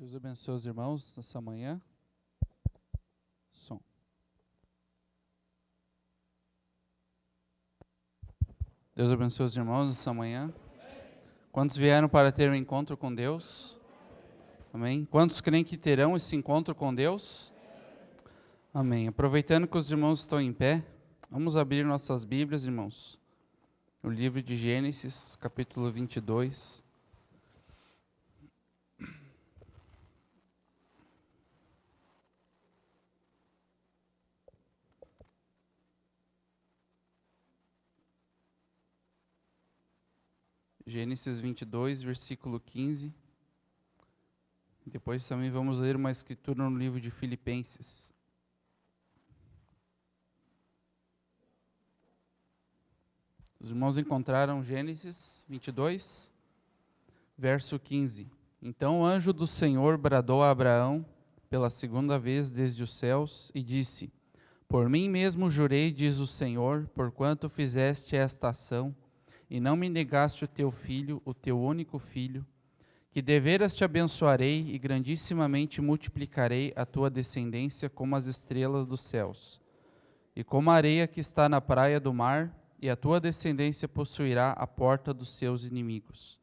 Deus abençoe os irmãos nessa manhã. Som. Deus abençoe os irmãos nessa manhã. Quantos vieram para ter um encontro com Deus? Amém. Quantos creem que terão esse encontro com Deus? Amém. Aproveitando que os irmãos estão em pé, vamos abrir nossas Bíblias, irmãos. O livro de Gênesis, capítulo 22. Gênesis 22, versículo 15. Depois também vamos ler uma escritura no livro de Filipenses. Os irmãos encontraram Gênesis 22, verso 15. Então o anjo do Senhor bradou a Abraão pela segunda vez desde os céus e disse: Por mim mesmo jurei, diz o Senhor, porquanto fizeste esta ação, e não me negaste o teu filho, o teu único filho, que deveras te abençoarei e grandissimamente multiplicarei a tua descendência como as estrelas dos céus, e como a areia que está na praia do mar, e a tua descendência possuirá a porta dos seus inimigos.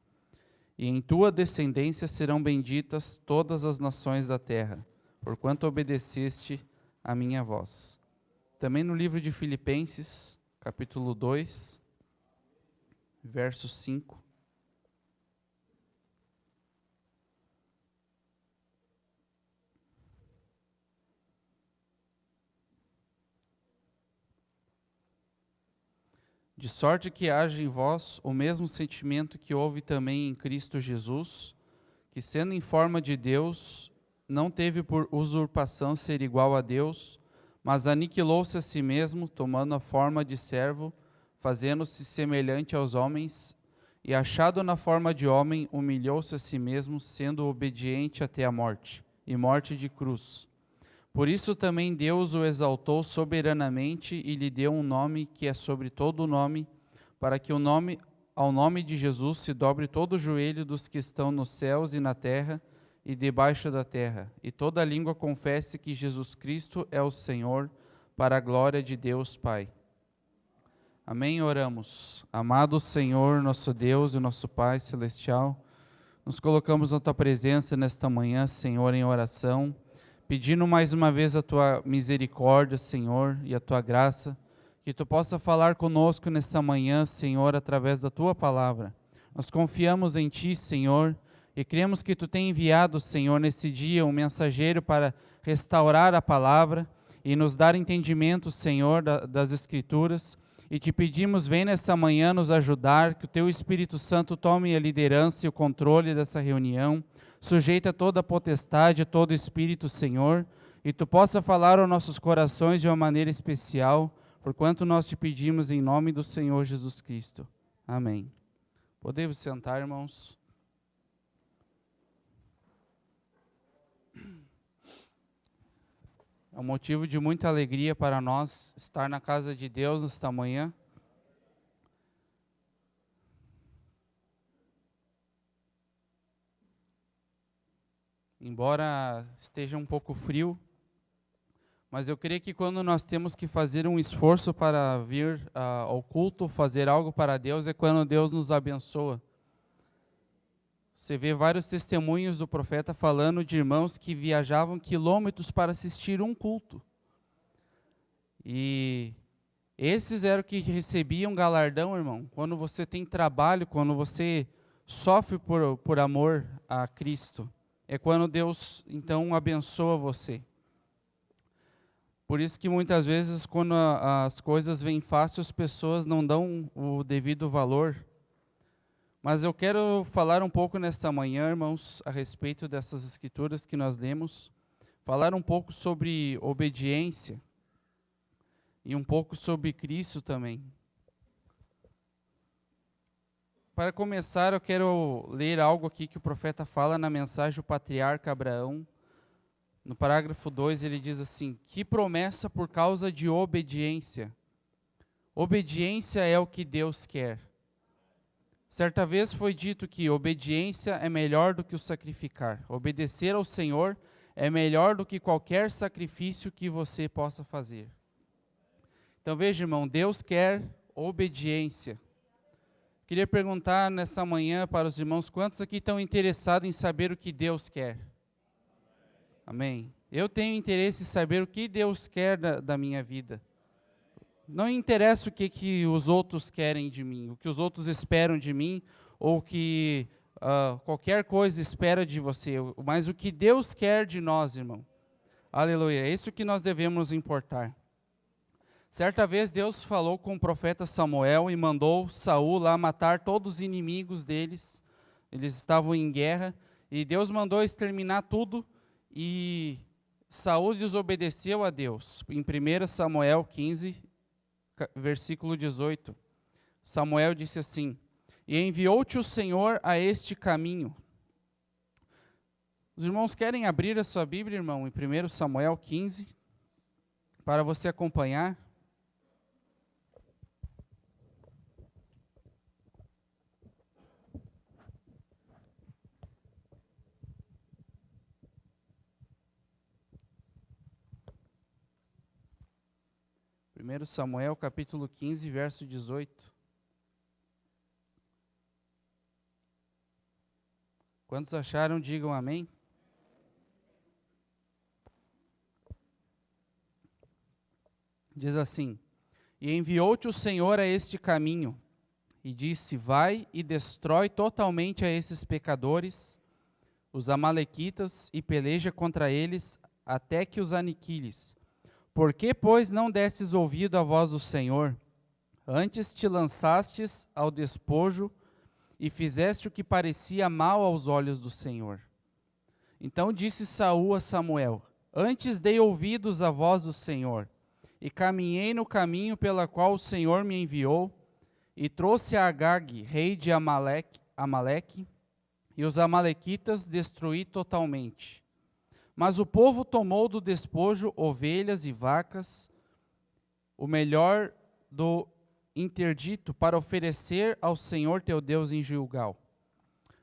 E em tua descendência serão benditas todas as nações da terra, porquanto obedeceste a minha voz. Também no livro de Filipenses, capítulo 2, verso 5. De sorte que haja em vós o mesmo sentimento que houve também em Cristo Jesus, que sendo em forma de Deus, não teve por usurpação ser igual a Deus, mas aniquilou-se a si mesmo, tomando a forma de servo, fazendo-se semelhante aos homens, e achado na forma de homem, humilhou-se a si mesmo, sendo obediente até a morte, e morte de cruz. Por isso também Deus o exaltou soberanamente e lhe deu um nome que é sobre todo o nome, para que ao nome de Jesus se dobre todo o joelho dos que estão nos céus e na terra e debaixo da terra, e toda língua confesse que Jesus Cristo é o Senhor, para a glória de Deus Pai. Amém. Oramos. Amado Senhor, nosso Deus e nosso Pai celestial, nos colocamos na Tua presença nesta manhã, Senhor, em oração, pedindo mais uma vez a Tua misericórdia, Senhor, e a Tua graça, que Tu possa falar conosco nesta manhã, Senhor, através da Tua palavra. Nós confiamos em Ti, Senhor, e cremos que Tu tem enviado, Senhor, nesse dia um mensageiro para restaurar a palavra e nos dar entendimento, Senhor, das Escrituras. E Te pedimos, vem nessa manhã nos ajudar, que o Teu Espírito Santo tome a liderança e o controle dessa reunião, sujeita toda a potestade, todo espírito, Senhor, e Tu possa falar aos nossos corações de uma maneira especial, porquanto nós Te pedimos em nome do Senhor Jesus Cristo. Amém. Podemos sentar, irmãos. É um motivo de muita alegria para nós estar na casa de Deus nesta manhã. Embora esteja um pouco frio, mas eu creio que quando nós temos que fazer um esforço para vir ao culto, fazer algo para Deus, é quando Deus nos abençoa. Você vê vários testemunhos do profeta falando de irmãos que viajavam quilômetros para assistir um culto. E esses eram que recebiam galardão, irmão, quando você tem trabalho, quando você sofre por amor a Cristo. É quando Deus, então, abençoa você. Por isso que muitas vezes, quando as coisas vêm fácil, as pessoas não dão o devido valor. Mas eu quero falar um pouco nesta manhã, irmãos, a respeito dessas escrituras que nós lemos. Falar um pouco sobre obediência e um pouco sobre Cristo também. Para começar, eu quero ler algo aqui que o profeta fala na mensagem do patriarca Abraão. No parágrafo 2 ele diz assim: que promessa por causa de obediência. Obediência é o que Deus quer. Certa vez foi dito que obediência é melhor do que o sacrificar. Obedecer ao Senhor é melhor do que qualquer sacrifício que você possa fazer. Então veja, irmão, Deus quer obediência. Queria perguntar nessa manhã para os irmãos, quantos aqui estão interessados em saber o que Deus quer? Amém? Eu tenho interesse em saber o que Deus quer da minha vida. Não interessa o que os outros querem de mim, o que os outros esperam de mim, ou que qualquer coisa espera de você, mas o que Deus quer de nós, irmão. Aleluia, é isso que nós devemos importar. Certa vez Deus falou com o profeta Samuel e mandou Saul lá matar todos os inimigos deles. Eles estavam em guerra e Deus mandou exterminar tudo e Saul desobedeceu a Deus. Em 1 Samuel 15, versículo 18, Samuel disse assim: e enviou-te o Senhor a este caminho. Os irmãos querem abrir a sua Bíblia, irmão, em 1 Samuel 15, para você acompanhar. Primeiro Samuel, capítulo 15, verso 18. Quantos acharam, digam amém. Diz assim: e enviou-te o Senhor a este caminho, e disse: vai e destrói totalmente a esses pecadores, os amalequitas, e peleja contra eles, até que os aniquiles. Por que, pois, não destes ouvido à voz do Senhor? Antes te lançastes ao despojo, e fizeste o que parecia mal aos olhos do Senhor. Então disse Saul a Samuel: antes dei ouvidos à voz do Senhor, e caminhei no caminho pela qual o Senhor me enviou, e trouxe a Agag, rei de Amaleque, e os amalequitas destruí totalmente. Mas o povo tomou do despojo ovelhas e vacas, o melhor do interdito, para oferecer ao Senhor teu Deus em Gilgal.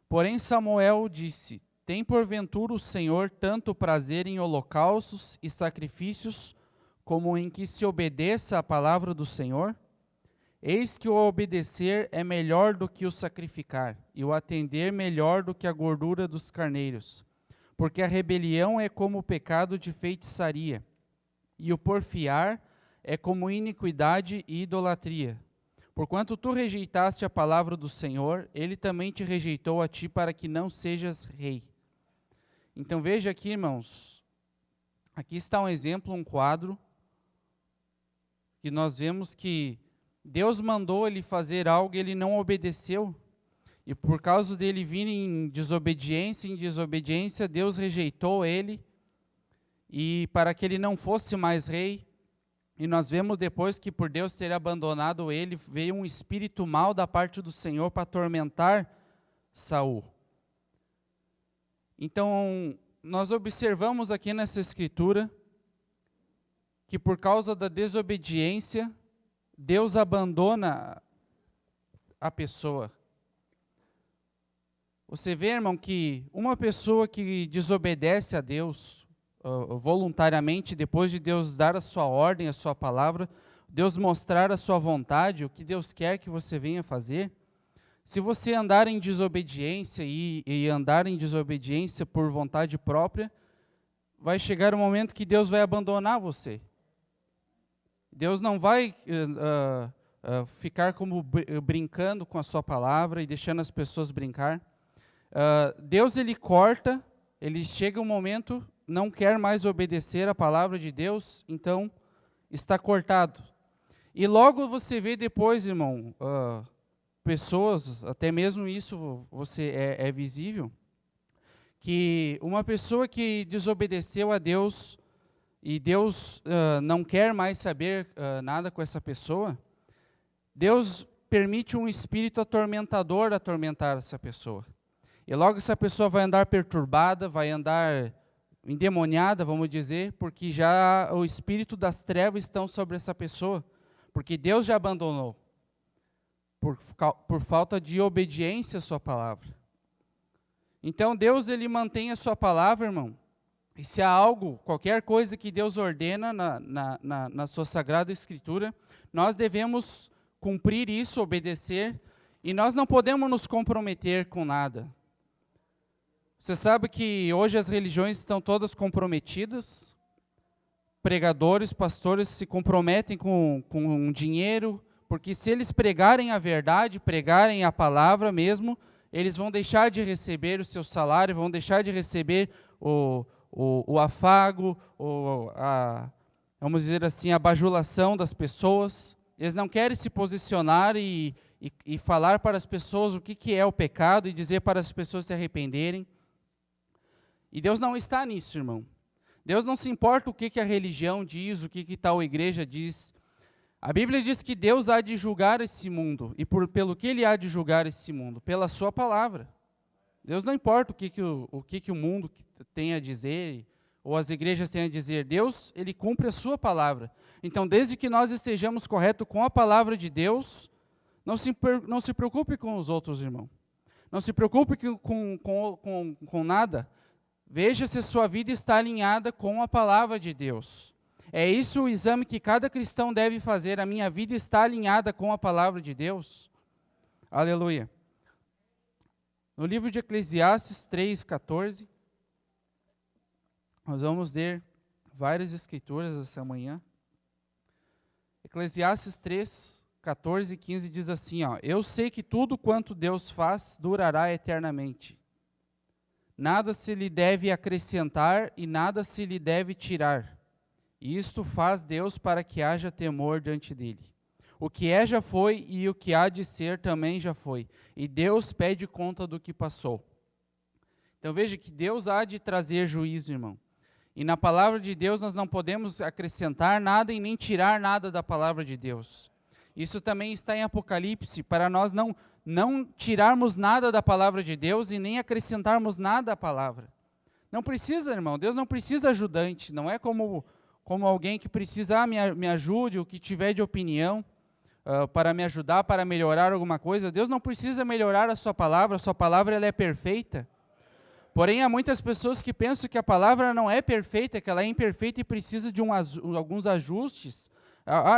Porém Samuel disse: tem porventura o Senhor tanto prazer em holocaustos e sacrifícios, como em que se obedeça à palavra do Senhor? Eis que o obedecer é melhor do que o sacrificar, e o atender melhor do que a gordura dos carneiros. Porque a rebelião é como o pecado de feitiçaria, e o porfiar é como iniquidade e idolatria. Porquanto tu rejeitaste a palavra do Senhor, ele também te rejeitou a ti para que não sejas rei. Então veja aqui, irmãos, aqui está um exemplo, um quadro, que nós vemos que Deus mandou ele fazer algo e ele não obedeceu. E por causa dele vir em desobediência, Deus rejeitou ele, e para que ele não fosse mais rei. E nós vemos depois que por Deus ter abandonado ele, veio um espírito mau da parte do Senhor para atormentar Saul. Então, nós observamos aqui nessa escritura, que por causa da desobediência, Deus abandona a pessoa. Você vê, irmão, que uma pessoa que desobedece a Deus voluntariamente, depois de Deus dar a sua ordem, a sua palavra, Deus mostrar a sua vontade, o que Deus quer que você venha fazer, se você andar em desobediência e andar em desobediência por vontade própria, vai chegar um momento que Deus vai abandonar você. Deus não vai ficar como brincando com a sua palavra e deixando as pessoas brincar. Deus, ele corta, ele chega um momento, não quer mais obedecer a palavra de Deus, então está cortado. E logo você vê depois, irmão, pessoas, até mesmo isso é visível, que uma pessoa que desobedeceu a Deus, e Deus não quer mais saber nada com essa pessoa, Deus permite um espírito atormentador atormentar essa pessoa. E logo essa pessoa vai andar perturbada, vai andar endemoniada, vamos dizer, porque já o espírito das trevas estão sobre essa pessoa, porque Deus já abandonou. por falta de obediência à sua palavra. Então Deus, ele mantém a sua palavra, irmão. E se há algo, qualquer coisa que Deus ordena na sua Sagrada Escritura, nós devemos cumprir isso, obedecer, e nós não podemos nos comprometer com nada. Você sabe que hoje as religiões estão todas comprometidas, pregadores, pastores se comprometem com dinheiro, porque se eles pregarem a verdade, pregarem a palavra mesmo, eles vão deixar de receber o seu salário, vão deixar de receber o afago, vamos dizer assim, a bajulação das pessoas. Eles não querem se posicionar e falar para as pessoas o que é o pecado e dizer para as pessoas se arrependerem. E Deus não está nisso, irmão. Deus não se importa o que a religião diz, o que tal igreja diz. A Bíblia diz que Deus há de julgar esse mundo. E pelo que Ele há de julgar esse mundo? Pela sua palavra. Deus não importa o que o mundo tem a dizer, ou as igrejas têm a dizer. Deus, Ele cumpre a sua palavra. Então, desde que nós estejamos corretos com a palavra de Deus, não se preocupe com os outros, irmão. Não se preocupe com nada. Veja se a sua vida está alinhada com a palavra de Deus. É isso o exame que cada cristão deve fazer. A minha vida está alinhada com a palavra de Deus? Aleluia. No livro de Eclesiastes 3:14, nós vamos ler várias escrituras essa manhã. Eclesiastes 3:14 e 15 diz assim, ó: Eu sei que tudo quanto Deus faz durará eternamente. Nada se lhe deve acrescentar e nada se lhe deve tirar. E isto faz Deus para que haja temor diante dele. O que é já foi, e o que há de ser também já foi. E Deus pede conta do que passou. Então veja que Deus há de trazer juízo, irmão. E na palavra de Deus nós não podemos acrescentar nada e nem tirar nada da palavra de Deus. Isso também está em Apocalipse, para nós não tirarmos nada da palavra de Deus e nem acrescentarmos nada à palavra. Não precisa, irmão, Deus não precisa ajudante, não é como alguém que precisa, me ajude, o que tiver de opinião, para me ajudar, para melhorar alguma coisa. Deus não precisa melhorar a sua palavra ela é perfeita. Porém, há muitas pessoas que pensam que a palavra não é perfeita, que ela é imperfeita e precisa de alguns ajustes.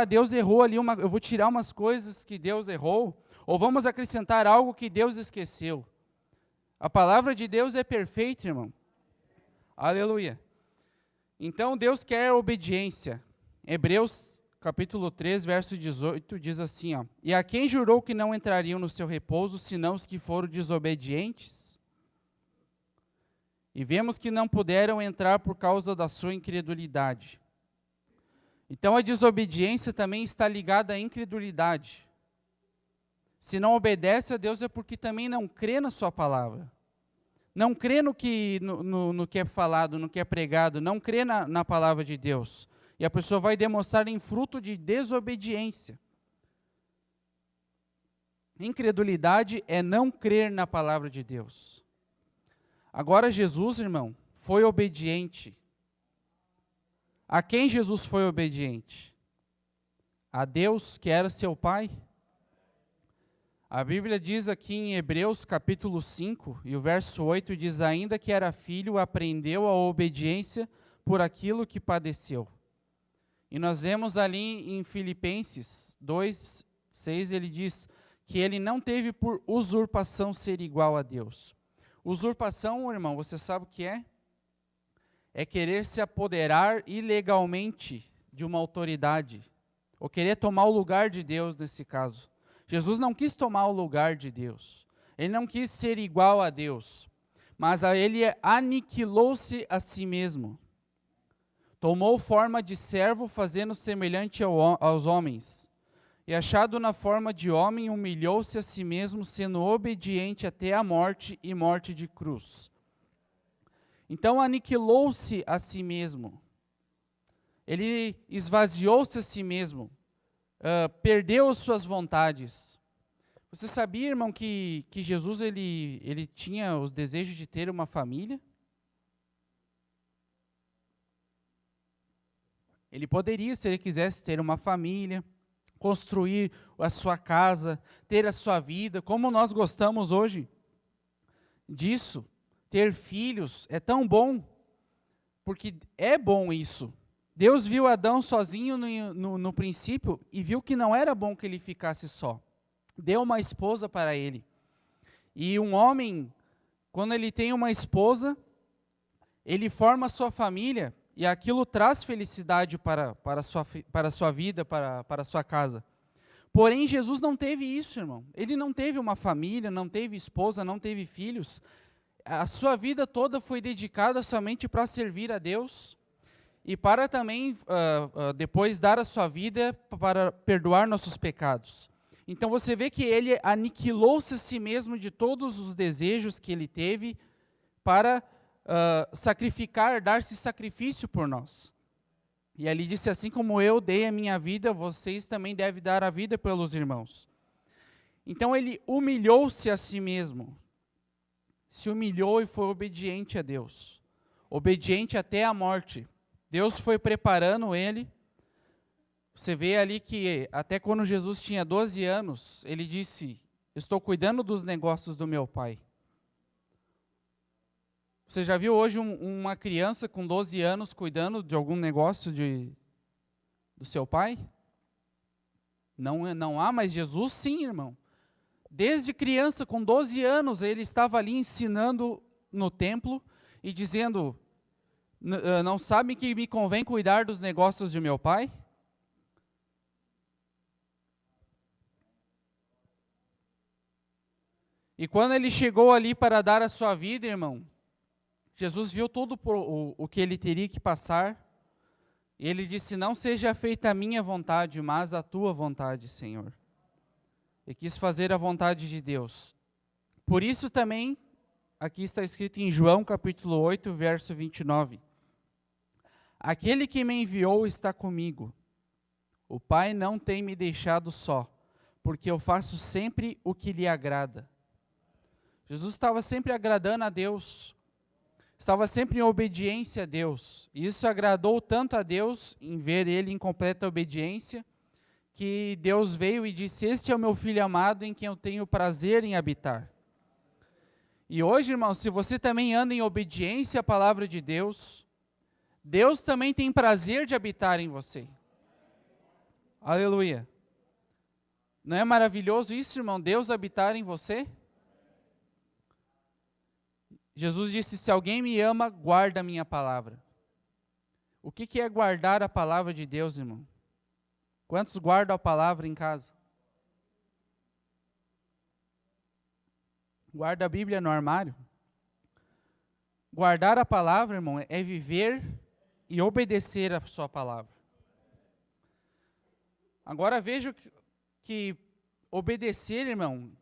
Deus errou ali, eu vou tirar umas coisas que Deus errou, ou vamos acrescentar algo que Deus esqueceu. A palavra de Deus é perfeita, irmão. Aleluia. Então, Deus quer obediência. Hebreus, capítulo 3, verso 18, diz assim, ó: E a quem jurou que não entrariam no seu repouso, senão os que foram desobedientes? E vemos que não puderam entrar por causa da sua incredulidade. Então, a desobediência também está ligada à incredulidade. Se não obedece a Deus é porque também não crê na sua palavra. Não crê no que é falado, no que é pregado, não crê na palavra de Deus. E a pessoa vai demonstrar em fruto de desobediência. Incredulidade é não crer na palavra de Deus. Agora Jesus, irmão, foi obediente. A quem Jesus foi obediente? A Deus, que era seu Pai. A Bíblia diz aqui em Hebreus capítulo 5, e o verso 8 diz: Ainda que era filho, aprendeu a obediência por aquilo que padeceu. E nós vemos ali em Filipenses 2, 6, ele diz que ele não teve por usurpação ser igual a Deus. Usurpação, irmão, você sabe o que é? É querer se apoderar ilegalmente de uma autoridade, ou querer tomar o lugar de Deus nesse caso. Jesus não quis tomar o lugar de Deus, ele não quis ser igual a Deus, mas ele aniquilou-se a si mesmo. Tomou forma de servo, fazendo semelhante aos homens. E achado na forma de homem, humilhou-se a si mesmo, sendo obediente até a morte e morte de cruz. Então aniquilou-se a si mesmo. Ele esvaziou-se a si mesmo. Perdeu as suas vontades. Você sabia, irmão, que Jesus ele tinha os desejos de ter uma família? Ele poderia, se ele quisesse, ter uma família, construir a sua casa, ter a sua vida, como nós gostamos hoje disso. Ter filhos é tão bom, porque é bom isso. Deus viu Adão sozinho no princípio e viu que não era bom que ele ficasse só. Deu uma esposa para ele. E um homem, quando ele tem uma esposa, ele forma a sua família e aquilo traz felicidade para a sua vida, para a sua casa. Porém, Jesus não teve isso, irmão. Ele não teve uma família, não teve esposa, não teve filhos. A sua vida toda foi dedicada somente para servir a Deus e para também, depois, dar a sua vida para perdoar nossos pecados. Então, você vê que ele aniquilou-se a si mesmo de todos os desejos que ele teve para sacrificar, dar-se sacrifício por nós. E ali disse, assim como eu dei a minha vida, vocês também devem dar a vida pelos irmãos. Então, ele humilhou-se a si mesmo. Se humilhou e foi obediente a Deus. Obediente até a morte. Deus foi preparando ele. Você vê ali que até quando Jesus tinha 12 anos, ele disse, estou cuidando dos negócios do meu pai. Você já viu hoje uma criança com 12 anos cuidando de algum negócio do seu pai? Não há, mas Jesus sim, irmão. Desde criança, com 12 anos, ele estava ali ensinando no templo e dizendo, não sabem que me convém cuidar dos negócios de meu pai? E quando ele chegou ali para dar a sua vida, irmão, Jesus viu tudo o que ele teria que passar, e ele disse, não seja feita a minha vontade, mas a tua vontade, Senhor. E quis fazer a vontade de Deus. Por isso também, aqui está escrito em João capítulo 8, verso 29. Aquele que me enviou está comigo. O Pai não tem me deixado só, porque eu faço sempre o que lhe agrada. Jesus estava sempre agradando a Deus. Estava sempre em obediência a Deus. E isso agradou tanto a Deus, em ver ele em completa obediência, que Deus veio e disse, este é o meu Filho amado, em quem eu tenho prazer em habitar. E hoje, irmão, se você também anda em obediência à palavra de Deus, Deus também tem prazer de habitar em você. Aleluia. Não é maravilhoso isso, irmão? Deus habitar em você? Jesus disse, se alguém me ama, guarda a minha palavra. O que é guardar a palavra de Deus, irmão? Quantos guardam a palavra em casa? Guarda a Bíblia no armário? Guardar a palavra, irmão, é viver e obedecer a sua palavra. Agora veja que obedecer, irmão,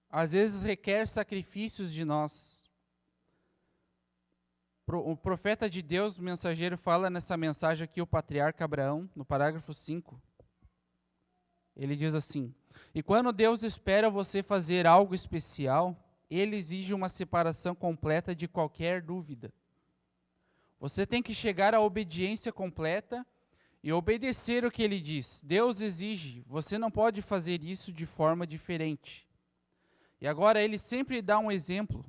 às vezes requer sacrifícios de nós. O profeta de Deus, o mensageiro, fala nessa mensagem aqui, o patriarca Abraão, no parágrafo 5. Ele diz assim, e quando Deus espera você fazer algo especial, Ele exige uma separação completa de qualquer dúvida. Você tem que chegar à obediência completa e obedecer o que Ele diz. Deus exige, você não pode fazer isso de forma diferente. E agora Ele sempre dá um exemplo.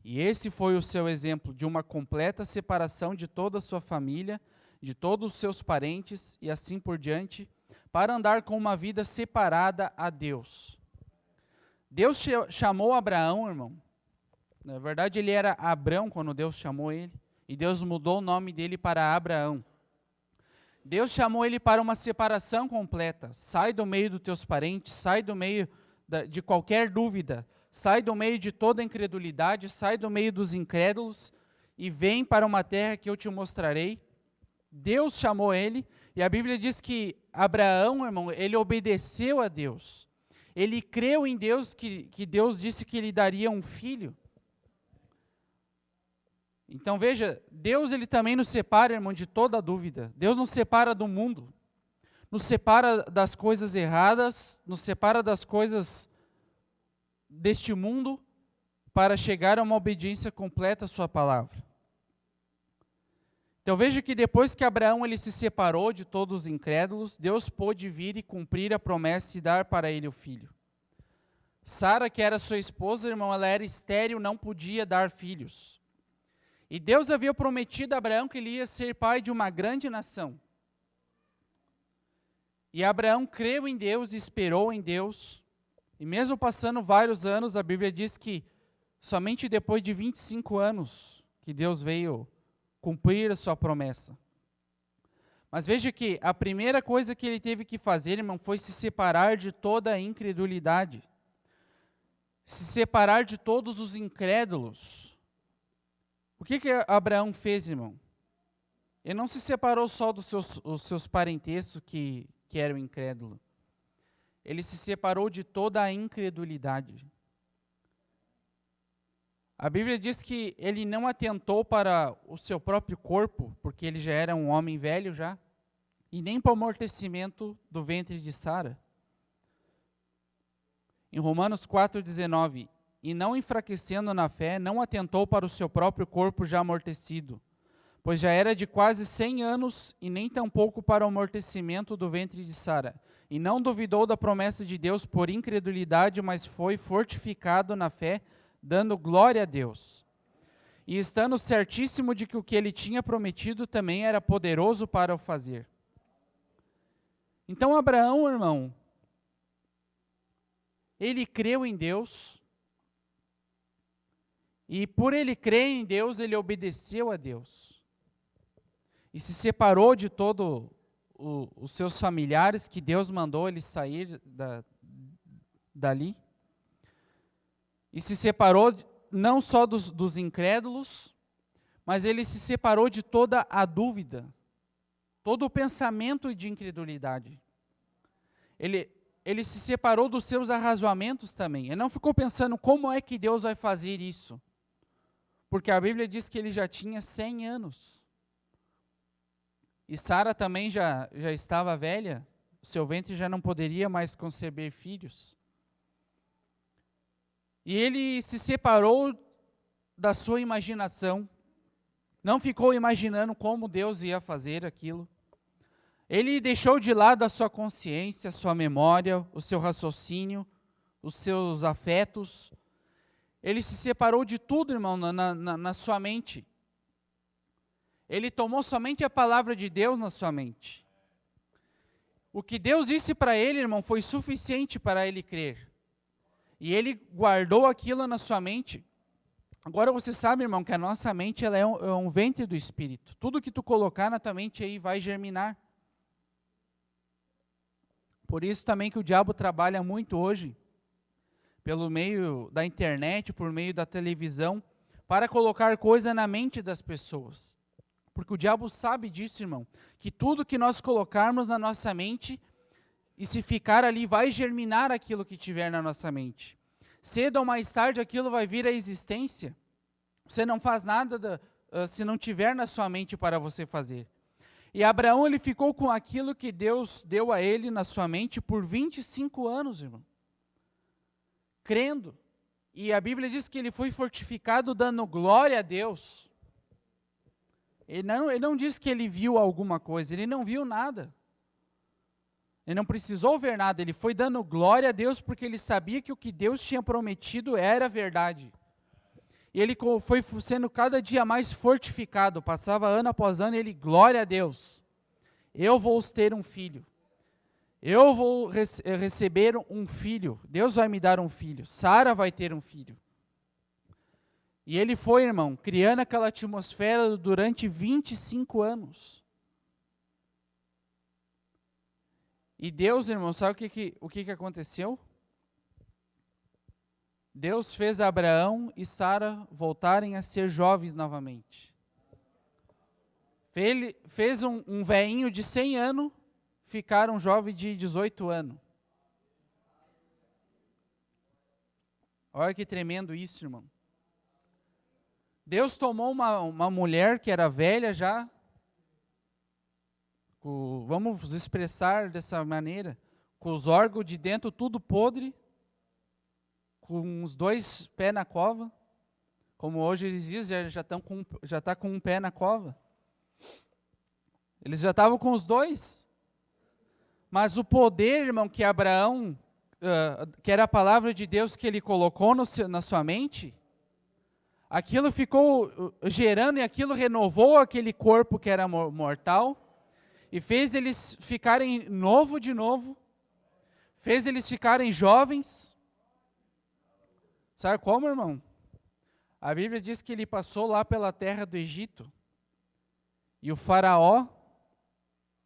E esse foi o seu exemplo de uma completa separação de toda a sua família, de todos os seus parentes e assim por diante, para andar com uma vida separada a Deus. Deus chamou Abraão, irmão. Na verdade, ele era Abrão quando Deus chamou ele. E Deus mudou o nome dele para Abraão. Deus chamou ele para uma separação completa. Sai do meio dos teus parentes, sai do meio de qualquer dúvida. Sai do meio de toda incredulidade, sai do meio dos incrédulos e vem para uma terra que eu te mostrarei. Deus chamou ele e a Bíblia diz que Abraão, irmão, ele obedeceu a Deus. Ele creu em Deus, que Deus disse que lhe daria um filho. Então veja, Deus ele também nos separa, irmão, de toda dúvida. Deus nos separa do mundo, nos separa das coisas erradas, nos separa das coisas deste mundo para chegar a uma obediência completa à sua palavra. Então veja que depois que Abraão ele se separou de todos os incrédulos, Deus pôde vir e cumprir a promessa e dar para ele o filho. Sara, que era sua esposa, irmão, ela era estéril, não podia dar filhos. E Deus havia prometido a Abraão que ele ia ser pai de uma grande nação. E Abraão creu em Deus, esperou em Deus. E mesmo passando vários anos, a Bíblia diz que somente depois de 25 anos que Deus veio cumprir a sua promessa. Mas veja que a primeira coisa que ele teve que fazer, irmão, foi se separar de toda a incredulidade. Se separar de todos os incrédulos. O que Abraão fez, irmão? Ele não se separou só dos seus parentescos que eram incrédulos. Ele se separou de toda a incredulidade. A Bíblia diz que ele não atentou para o seu próprio corpo, porque ele já era um homem velho já, e nem para o amortecimento do ventre de Sara. Em Romanos 4,19, e não enfraquecendo na fé, não atentou para o seu próprio corpo já amortecido, pois já era de quase 100 anos, e nem tampouco para o amortecimento do ventre de Sara. E não duvidou da promessa de Deus por incredulidade, mas foi fortificado na fé, dando glória a Deus. E estando certíssimo de que o que ele tinha prometido também era poderoso para o fazer. Então Abraão, irmão, ele creu em Deus, e por ele crer em Deus, ele obedeceu a Deus. E se separou de todos os seus familiares, que Deus mandou ele sair dali. E se separou não só dos incrédulos, mas ele se separou de toda a dúvida, todo o pensamento de incredulidade. Ele se separou dos seus arrazoamentos também. Ele não ficou pensando como é que Deus vai fazer isso. Porque a Bíblia diz que ele já tinha 100 anos. E Sara também já estava velha, o seu ventre já não poderia mais conceber filhos. E ele se separou da sua imaginação, não ficou imaginando como Deus ia fazer aquilo. Ele deixou de lado a sua consciência, a sua memória, o seu raciocínio, os seus afetos. Ele se separou de tudo, irmão, na sua mente. Ele tomou somente a palavra de Deus na sua mente. O que Deus disse para ele, irmão, foi suficiente para ele crer. E ele guardou aquilo na sua mente. Agora você sabe, irmão, que a nossa mente ela é um ventre do Espírito. Tudo que tu colocar na tua mente aí vai germinar. Por isso também que o diabo trabalha muito hoje, pelo meio da internet, por meio da televisão, para colocar coisa na mente das pessoas. Porque o diabo sabe disso, irmão, que tudo que nós colocarmos na nossa mente, e se ficar ali, vai germinar aquilo que tiver na nossa mente. Cedo ou mais tarde, aquilo vai vir à existência. Você não faz nada se não tiver na sua mente para você fazer. E Abraão, ele ficou com aquilo que Deus deu a ele na sua mente por 25 anos, irmão. Crendo. E a Bíblia diz que ele foi fortificado dando glória a Deus. Ele não diz que ele viu alguma coisa, ele não viu nada. Ele não precisou ver nada, ele foi dando glória a Deus porque ele sabia que o que Deus tinha prometido era verdade. E ele foi sendo cada dia mais fortificado, passava ano após ano, e ele, glória a Deus, eu vou ter um filho. Eu vou receber um filho, Deus vai me dar um filho, Sara vai ter um filho. E ele foi, irmão, criando aquela atmosfera durante 25 anos. E Deus, irmão, sabe o que aconteceu? Deus fez Abraão e Sara voltarem a ser jovens novamente. Fez um velhinho de 100 anos ficar um jovem de 18 anos. Olha que tremendo isso, irmão. Deus tomou uma mulher que era velha já, vamos expressar dessa maneira, com os órgãos de dentro tudo podre, com os 2 pés na cova, como hoje eles dizem, já está com um pé na cova. Eles já estavam com os dois. Mas o poder, irmão, que Abraão, que era a palavra de Deus que ele colocou na sua mente, aquilo ficou gerando e aquilo renovou aquele corpo que era mortal e fez eles ficarem novo de novo, fez eles ficarem jovens. Sabe como, irmão? A Bíblia diz que ele passou lá pela terra do Egito e o faraó,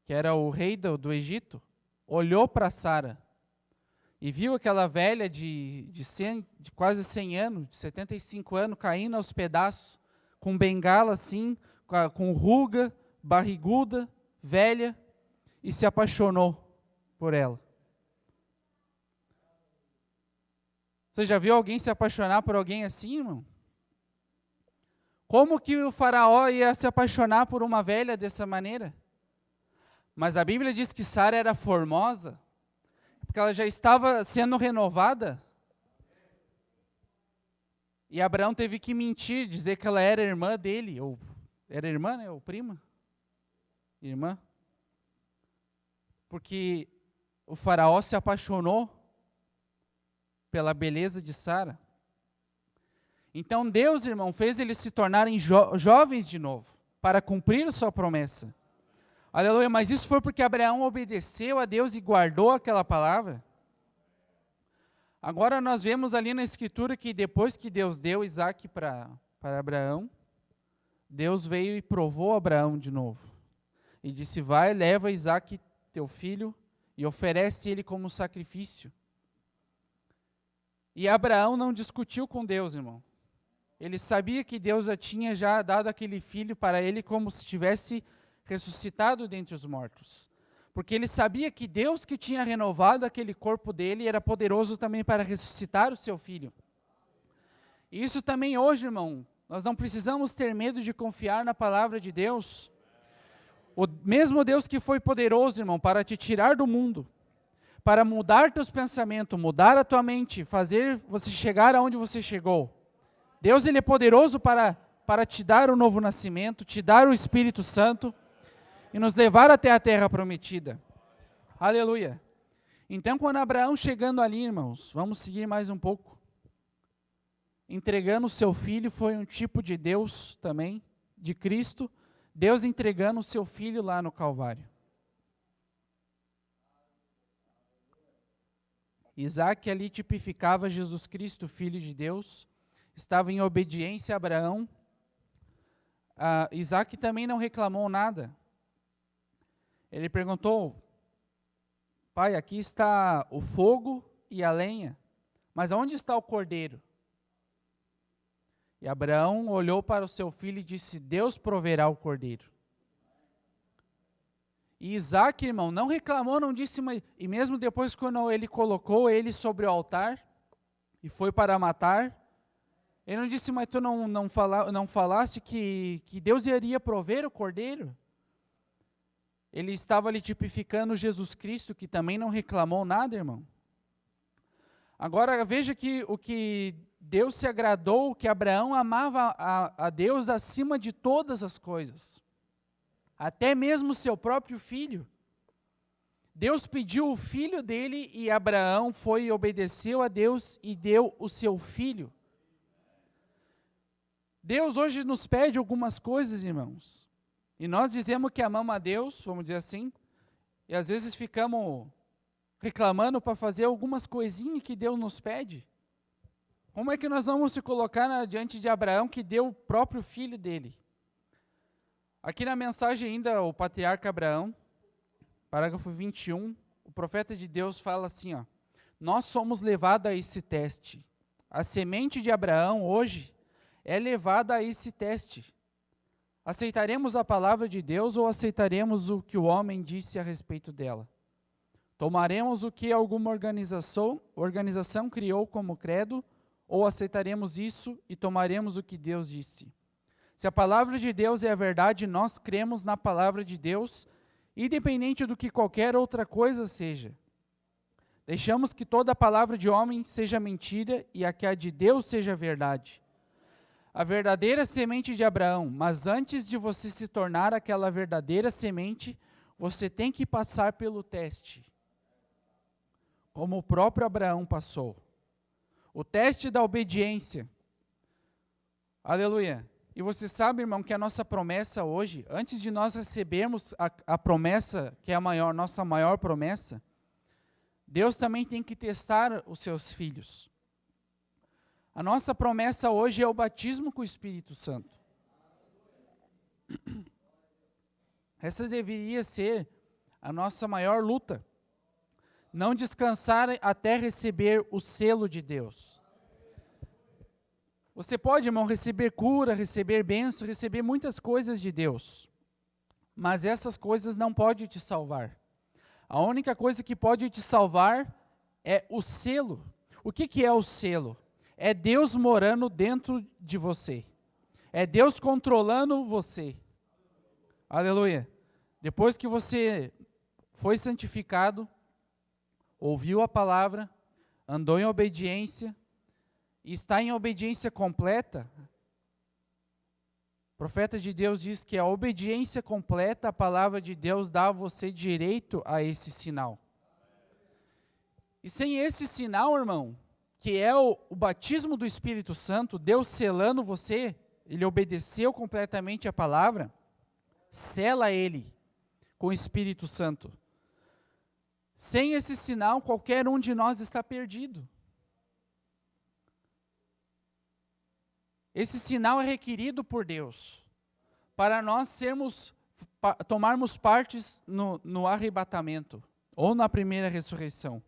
que era o rei do Egito, olhou para Sara e viu aquela velha de quase 100 anos, de 75 anos, caindo aos pedaços, com bengala assim, com ruga, barriguda, velha, e se apaixonou por ela. Você já viu alguém se apaixonar por alguém assim, irmão? Como que o faraó ia se apaixonar por uma velha dessa maneira? Mas a Bíblia diz que Sara era formosa, porque ela já estava sendo renovada. E Abraão teve que mentir, dizer que ela era irmã dele, ou era irmã, né, ou prima? Irmã. Porque o faraó se apaixonou pela beleza de Sara. Então Deus, irmão, fez eles se tornarem jovens de novo, para cumprir a sua promessa. Aleluia, mas isso foi porque Abraão obedeceu a Deus e guardou aquela palavra. Agora nós vemos ali na Escritura que depois que Deus deu Isaac para Abraão, Deus veio e provou Abraão de novo. E disse, vai, leva Isaac, teu filho, e oferece ele como sacrifício. E Abraão não discutiu com Deus, irmão. Ele sabia que Deus já dado aquele filho para ele como se tivesse ressuscitado dentre os mortos. Porque ele sabia que Deus que tinha renovado aquele corpo dele era poderoso também para ressuscitar o seu filho. E isso também hoje, irmão, nós não precisamos ter medo de confiar na palavra de Deus. O mesmo Deus que foi poderoso, irmão, para te tirar do mundo, para mudar teus pensamentos, mudar a tua mente, fazer você chegar aonde você chegou. Deus, ele é poderoso para te dar o novo nascimento, te dar o Espírito Santo, e nos levar até a terra prometida. Aleluia. Então, quando Abraão chegando ali, irmãos, vamos seguir mais um pouco. Entregando o seu filho, foi um tipo de Deus também, de Cristo, Deus entregando o seu filho lá no Calvário. Isaac ali tipificava Jesus Cristo, Filho de Deus, estava em obediência a Abraão. Isaac também não reclamou nada. Ele perguntou, pai, aqui está o fogo e a lenha, mas onde está o cordeiro? E Abraão olhou para o seu filho e disse, Deus proverá o cordeiro. E Isaac, irmão, não reclamou, não disse, e mesmo depois quando ele colocou ele sobre o altar, e foi para matar, ele não disse, mas tu não falaste que Deus iria prover o cordeiro? Ele estava ali tipificando Jesus Cristo, que também não reclamou nada, irmão. Agora veja que o que Deus se agradou, que Abraão amava a Deus acima de todas as coisas. Até mesmo seu próprio filho. Deus pediu o filho dele e Abraão foi e obedeceu a Deus e deu o seu filho. Deus hoje nos pede algumas coisas, irmãos. E nós dizemos que amamos a Deus, vamos dizer assim, e às vezes ficamos reclamando para fazer algumas coisinhas que Deus nos pede. Como é que nós vamos se colocar diante de Abraão que deu o próprio filho dele? Aqui na mensagem ainda, o patriarca Abraão, parágrafo 21, o profeta de Deus fala assim, ó, nós somos levados a esse teste. A semente de Abraão hoje é levada a esse teste. Aceitaremos a palavra de Deus ou aceitaremos o que o homem disse a respeito dela? Tomaremos o que alguma organização criou como credo ou aceitaremos isso e tomaremos o que Deus disse? Se a palavra de Deus é a verdade, nós cremos na palavra de Deus, independente do que qualquer outra coisa seja. Deixamos que toda a palavra de homem seja mentira e a que a de Deus seja verdade. a verdadeira semente de Abraão, mas antes de você se tornar aquela verdadeira semente, você tem que passar pelo teste, como o próprio Abraão passou. O teste da obediência. Aleluia. E você sabe, irmão, que a nossa promessa hoje, antes de nós recebermos a promessa, que é a nossa maior promessa, Deus também tem que testar os seus filhos. A nossa promessa hoje é o batismo com o Espírito Santo. Essa deveria ser a nossa maior luta. Não descansar até receber o selo de Deus. Você pode, irmão, receber cura, receber bênção, receber muitas coisas de Deus. Mas essas coisas não podem te salvar. A única coisa que pode te salvar é o selo. O que é o selo? É Deus morando dentro de você. É Deus controlando você. Aleluia. Depois que você foi santificado, ouviu a palavra, andou em obediência, e está em obediência completa, o profeta de Deus diz que a obediência completa, a palavra de Deus dá a você direito a esse sinal. E sem esse sinal, irmão, que é o batismo do Espírito Santo, Deus selando você, ele obedeceu completamente a palavra, sela ele com o Espírito Santo. Sem esse sinal, qualquer um de nós está perdido. Esse sinal é requerido por Deus, para nós tomarmos partes no arrebatamento, ou na primeira ressurreição.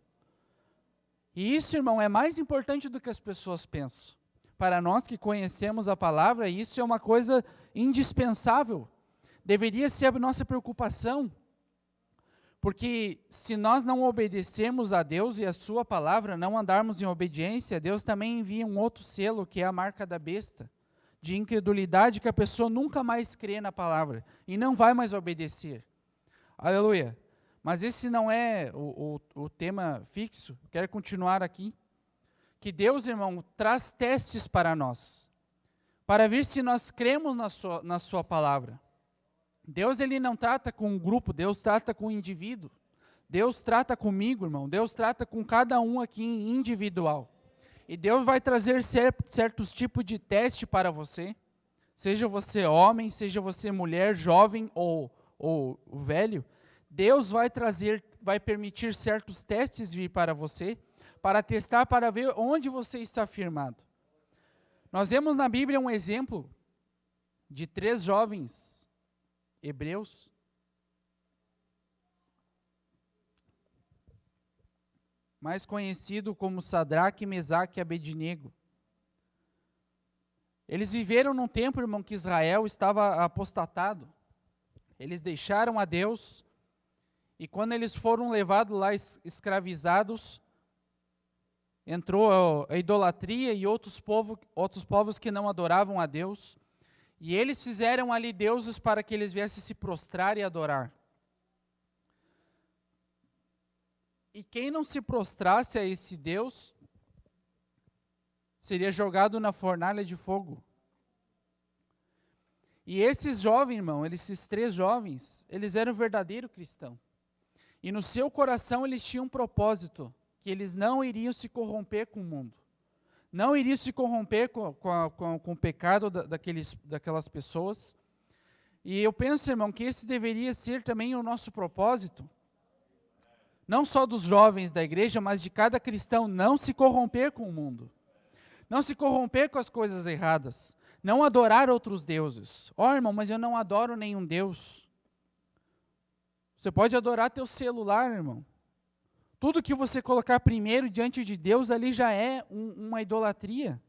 E isso, irmão, é mais importante do que as pessoas pensam. Para nós que conhecemos a palavra, isso é uma coisa indispensável. Deveria ser a nossa preocupação. Porque se nós não obedecermos a Deus e a sua palavra, não andarmos em obediência, Deus também envia um outro selo, que é a marca da besta, de incredulidade, que a pessoa nunca mais crê na palavra e não vai mais obedecer. Aleluia. Mas esse não é o tema fixo, quero continuar aqui. Que Deus, irmão, traz testes para nós, para ver se nós cremos na sua palavra. Deus, ele não trata com um grupo, Deus trata com um indivíduo. Deus trata comigo, irmão, Deus trata com cada um aqui individual. E Deus vai trazer certos tipos de teste para você, seja você homem, seja você mulher, jovem ou velho. Deus vai permitir certos testes vir para você, para testar, para ver onde você está firmado. Nós vemos na Bíblia um exemplo de 3 jovens hebreus, mais conhecido como Sadraque, Mesaque e Abednego. Eles viveram num tempo, irmão, que Israel estava apostatado. Eles deixaram a Deus, e quando eles foram levados lá escravizados, entrou a idolatria e outros povos que não adoravam a Deus. E eles fizeram ali deuses para que eles viessem se prostrar e adorar. E quem não se prostrasse a esse Deus, seria jogado na fornalha de fogo. E esses jovens, irmão, esses 3 jovens, eles eram verdadeiros cristãos. E no seu coração eles tinham um propósito, que eles não iriam se corromper com o mundo. Não iriam se corromper com o pecado daquelas pessoas. E eu penso, irmão, que esse deveria ser também o nosso propósito. Não só dos jovens da igreja, mas de cada cristão, não se corromper com o mundo. Não se corromper com as coisas erradas. Não adorar outros deuses. Irmão, mas eu não adoro nenhum Deus. Você pode adorar teu celular, irmão. Tudo que você colocar primeiro diante de Deus, ali já é uma idolatria.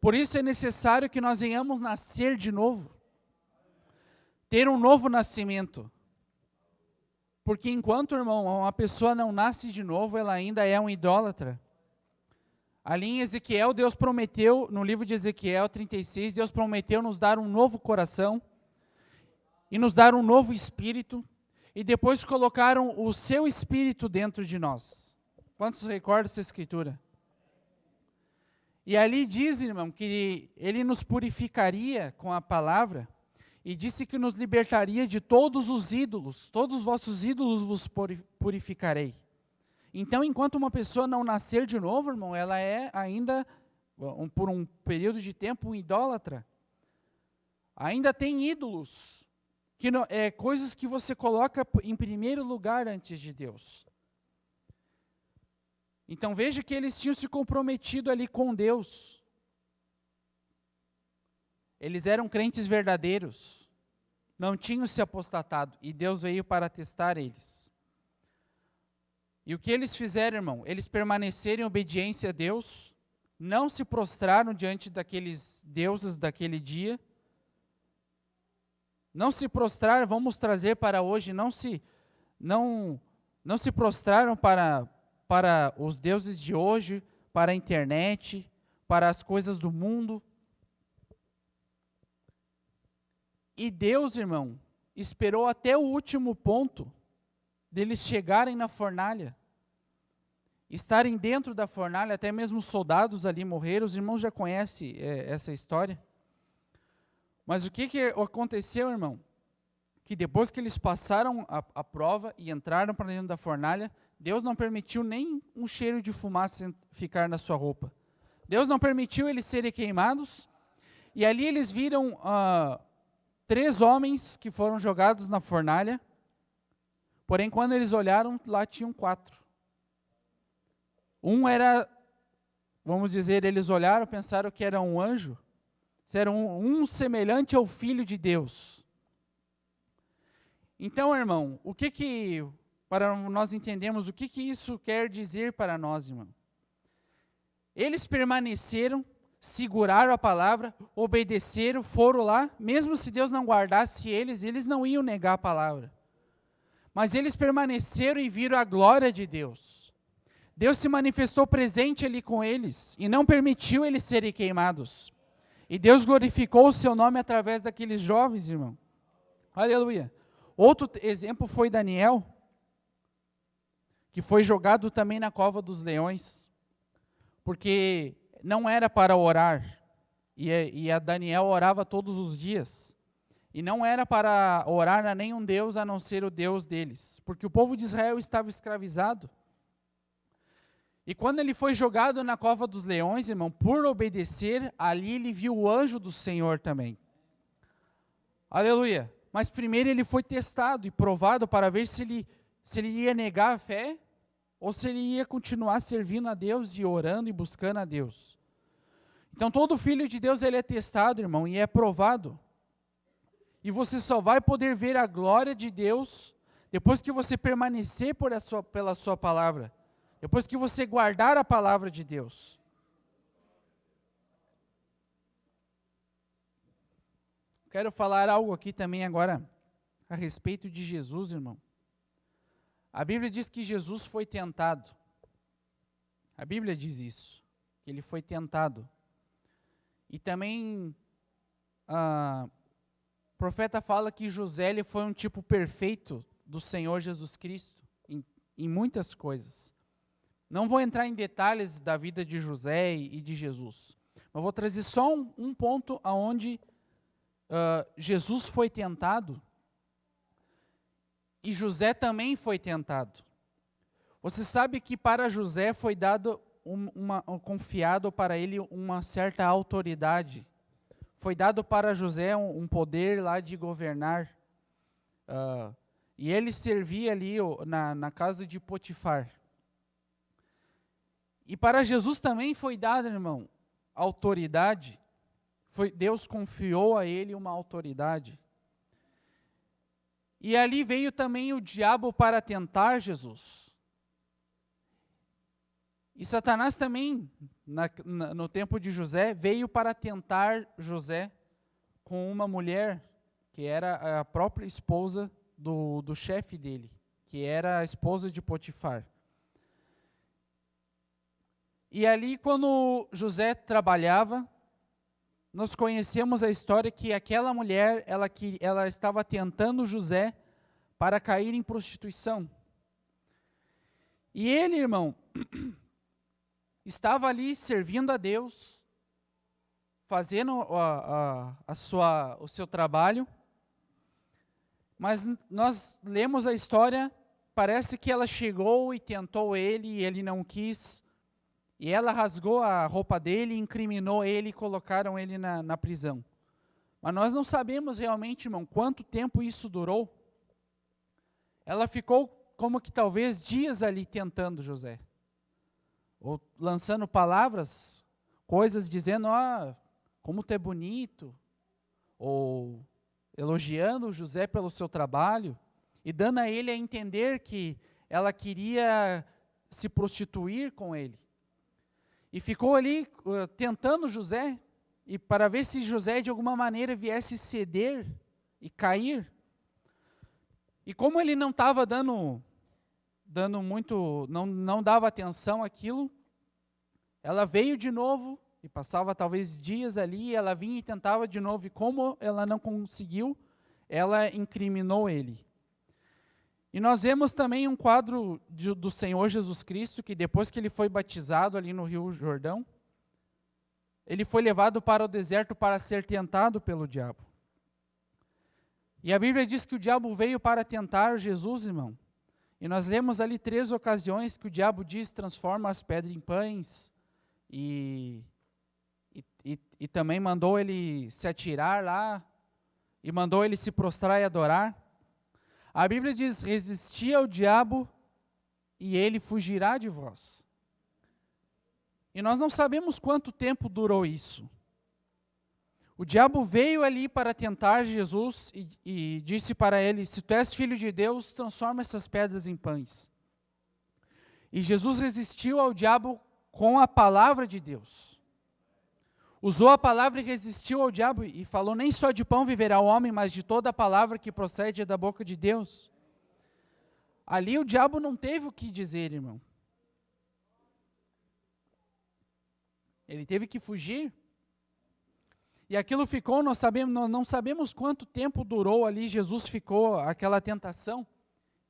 Por isso é necessário que nós venhamos nascer de novo. Ter um novo nascimento. Porque enquanto, irmão, uma pessoa não nasce de novo, ela ainda é um idólatra. Ali em Ezequiel, Deus prometeu, no livro de Ezequiel 36, Deus prometeu nos dar um novo coração e nos dar um novo espírito. E depois colocaram o seu espírito dentro de nós. Quantos recordam essa escritura? E ali diz, irmão, que ele nos purificaria com a palavra, e disse que nos libertaria de todos os ídolos, todos os vossos ídolos vos purificarei. Então, enquanto uma pessoa não nascer de novo, irmão, ela é ainda, por um período de tempo, um idólatra. Ainda tem ídolos, que não, coisas que você coloca em primeiro lugar antes de Deus. Então veja que eles tinham se comprometido ali com Deus. Eles eram crentes verdadeiros, não tinham se apostatado, e Deus veio para testar eles. E o que eles fizeram, irmão? Eles permaneceram em obediência a Deus, não se prostraram diante daqueles deuses daquele dia, não se prostraram, vamos trazer para hoje, não se prostraram para os deuses de hoje, para a internet, para as coisas do mundo. E Deus, irmão, esperou até o último ponto deles chegarem na fornalha, estarem dentro da fornalha, até mesmo os soldados ali morreram. Os irmãos já conhecem essa história. Mas o que aconteceu, irmão? Que depois que eles passaram a prova e entraram para dentro da fornalha, Deus não permitiu nem um cheiro de fumaça ficar na sua roupa. Deus não permitiu eles serem queimados. E ali eles viram 3 homens que foram jogados na fornalha. Porém, quando eles olharam, lá tinham 4. Um era, vamos dizer, eles olharam, pensaram que era um anjo. Era um semelhante ao Filho de Deus. Então, irmão, para nós entendermos o que isso quer dizer para nós, irmão. Eles permaneceram, seguraram a palavra, obedeceram, foram lá, mesmo se Deus não guardasse eles não iam negar a palavra. Mas eles permaneceram e viram a glória de Deus. Deus se manifestou presente ali com eles e não permitiu eles serem queimados. E Deus glorificou o seu nome através daqueles jovens, irmão. Aleluia. Outro exemplo foi Daniel, que foi jogado também na cova dos leões, porque não era para orar, e a Daniel orava todos os dias, e não era para orar a nenhum Deus a não ser o Deus deles, porque o povo de Israel estava escravizado. E quando ele foi jogado na cova dos leões, irmão, por obedecer, ali ele viu o anjo do Senhor também. Aleluia. Mas primeiro ele foi testado e provado para ver se ele ia negar a fé, ou se ele ia continuar servindo a Deus e orando e buscando a Deus. Então todo filho de Deus ele é testado, irmão, e é provado. E você só vai poder ver a glória de Deus depois que você permanecer pela sua palavra. Depois que você guardar a palavra de Deus. Quero falar algo aqui também agora a respeito de Jesus, irmão. A Bíblia diz que Jesus foi tentado. A Bíblia diz isso, que ele foi tentado. E também o profeta fala que José ele foi um tipo perfeito do Senhor Jesus Cristo em muitas coisas. Não vou entrar em detalhes da vida de José e de Jesus. Mas vou trazer só um ponto onde Jesus foi tentado e José também foi tentado. Você sabe que para José foi dado confiado para ele uma certa autoridade. Foi dado para José um poder lá de governar. E ele servia ali na casa de Potifar. E para Jesus também foi dada, irmão, autoridade. Deus confiou a ele uma autoridade. E ali veio também o diabo para tentar Jesus. E Satanás também, no tempo de José, veio para tentar José com uma mulher, que era a própria esposa do chefe dele, que era a esposa de Potifar. E ali, quando José trabalhava, nós conhecemos a história que aquela mulher, ela estava tentando José para cair em prostituição. E ele, irmão, estava ali servindo a Deus, fazendo o seu trabalho, mas nós lemos a história, parece que ela chegou e tentou ele, e ele não quis, e ela rasgou a roupa dele, incriminou ele e colocaram ele na prisão. Mas nós não sabemos realmente, irmão, quanto tempo isso durou. Ela ficou como que talvez dias ali tentando José, ou lançando palavras, coisas dizendo, como tu é bonito, ou elogiando José pelo seu trabalho, e dando a ele a entender que ela queria se prostituir com ele. E ficou ali tentando José, e para ver se José de alguma maneira viesse ceder e cair. E como ele não estava dando muito, não dava atenção àquilo, ela veio de novo, e passava talvez dias ali, ela vinha e tentava de novo, e como ela não conseguiu, ela incriminou ele. E nós vemos também um quadro do Senhor Jesus Cristo, que depois que ele foi batizado ali no Rio Jordão, ele foi levado para o deserto para ser tentado pelo diabo. E a Bíblia diz que o diabo veio para tentar Jesus, irmão. E nós lemos ali 3 ocasiões que o diabo diz, transforma as pedras em pães, e também mandou ele se atirar lá, e mandou ele se prostrar e adorar. A Bíblia diz, resisti ao diabo, e ele fugirá de vós. E nós não sabemos quanto tempo durou isso. O diabo veio ali para tentar Jesus e disse para ele, se tu és filho de Deus, transforma essas pedras em pães. E Jesus resistiu ao diabo com a palavra de Deus. Usou a palavra e resistiu ao diabo e falou, nem só de pão viverá o homem, mas de toda a palavra que procede da boca de Deus. Ali o diabo não teve o que dizer, irmão. Ele teve que fugir. E aquilo ficou, nós não sabemos quanto tempo durou ali, Jesus ficou aquela tentação.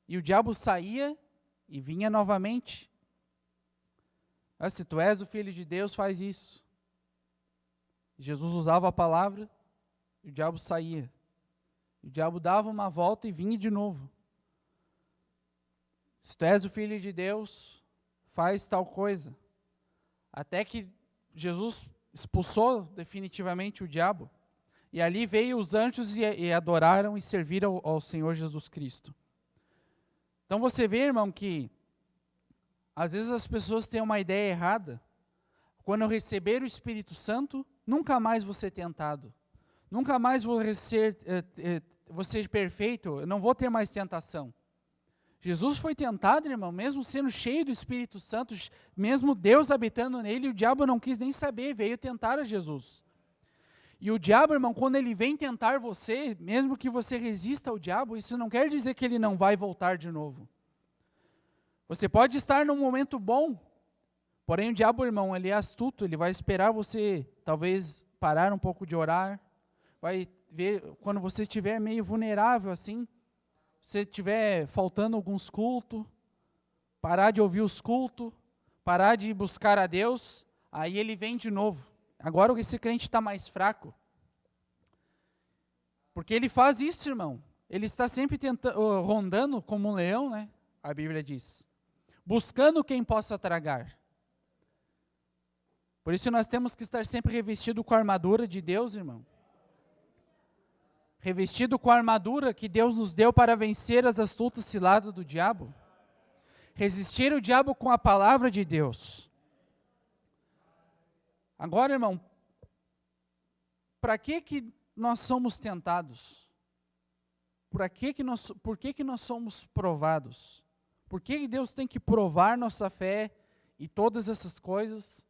E o diabo saía e vinha novamente. Se tu és o Filho de Deus, faz isso. Jesus usava a palavra e o diabo saía. O diabo dava uma volta e vinha de novo. Se tu és o Filho de Deus, faz tal coisa. Até que Jesus expulsou definitivamente o diabo. E ali veio os anjos e adoraram e serviram ao Senhor Jesus Cristo. Então você vê, irmão, que às vezes as pessoas têm uma ideia errada. Quando eu receber o Espírito Santo, nunca mais vou ser tentado. Nunca mais vou ser perfeito, eu não vou ter mais tentação. Jesus foi tentado, irmão, mesmo sendo cheio do Espírito Santo, mesmo Deus habitando nele, o diabo não quis nem saber, veio tentar a Jesus. E o diabo, irmão, quando ele vem tentar você, mesmo que você resista ao diabo, isso não quer dizer que ele não vai voltar de novo. Você pode estar num momento bom, porém o diabo, irmão, ele é astuto, ele vai esperar você, talvez, parar um pouco de orar, vai ver, quando você estiver meio vulnerável assim, se estiver faltando alguns cultos, parar de ouvir os cultos, parar de buscar a Deus, aí ele vem de novo. Agora esse crente está mais fraco. Porque ele faz isso, irmão. Ele está sempre rondando como um leão, né? A Bíblia diz. Buscando quem possa tragar. Por isso nós temos que estar sempre revestido com a armadura de Deus, irmão. Revestido com a armadura que Deus nos deu para vencer as astutas ciladas do diabo. Resistir o diabo com a palavra de Deus. Agora, irmão, para que nós somos tentados? Por que nós somos provados? Por que Deus tem que provar nossa fé e todas essas coisas?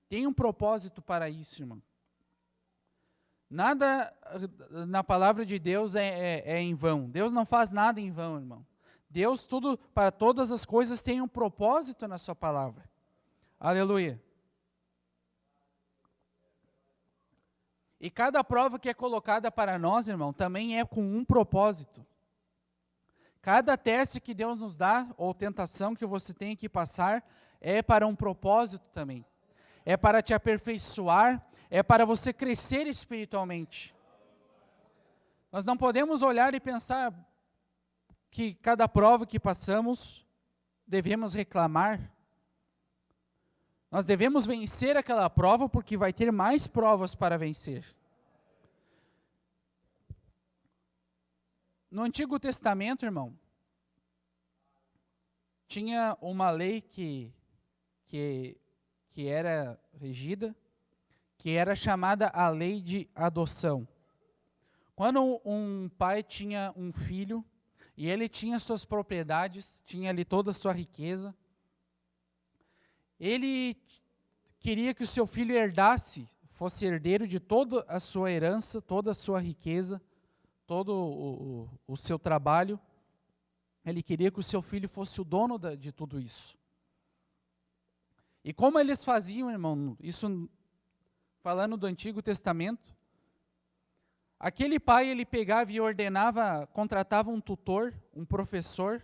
Tem um propósito para isso, irmão. Nada na palavra de Deus é em vão. Deus não faz nada em vão, irmão. Deus, para todas as coisas, tem um propósito na sua palavra. Aleluia. E cada prova que é colocada para nós, irmão, também é com um propósito. Cada teste que Deus nos dá, ou tentação que você tem que passar, é para um propósito também. É para te aperfeiçoar, é para você crescer espiritualmente. Nós não podemos olhar e pensar que cada prova que passamos, devemos reclamar. Nós devemos vencer aquela prova, porque vai ter mais provas para vencer. No Antigo Testamento, irmão, tinha uma lei que era regida, que era chamada a lei de adoção. Quando um pai tinha um filho, e ele tinha suas propriedades, tinha ali toda a sua riqueza, ele queria que o seu filho herdasse, fosse herdeiro de toda a sua herança, toda a sua riqueza, todo o seu trabalho. Ele queria que o seu filho fosse o dono de tudo isso. E como eles faziam, irmão, isso falando do Antigo Testamento, aquele pai, ele pegava e ordenava, contratava um tutor, um professor,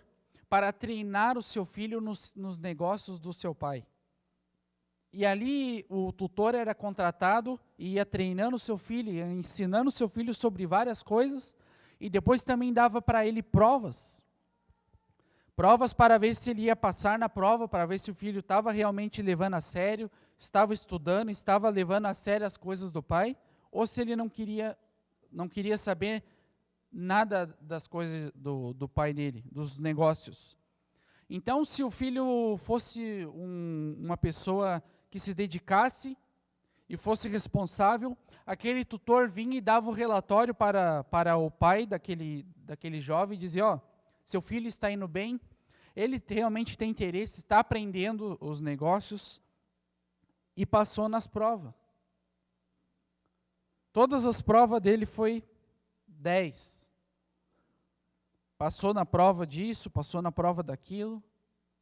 para treinar o seu filho nos negócios do seu pai. E ali o tutor era contratado e ia treinando o seu filho, ia ensinando o seu filho sobre várias coisas, e depois também dava para ele provas. Provas para ver se ele ia passar na prova, para ver se o filho estava realmente levando a sério, estava estudando, estava levando a sério as coisas do pai, ou se ele não queria saber nada das coisas do pai dele, dos negócios. Então, se o filho fosse uma pessoa que se dedicasse e fosse responsável, aquele tutor vinha e dava o relatório para o pai daquele jovem, e dizia, seu filho está indo bem, ele realmente tem interesse, está aprendendo os negócios, e passou nas provas. Todas as provas dele foi 10. Passou na prova disso, passou na prova daquilo.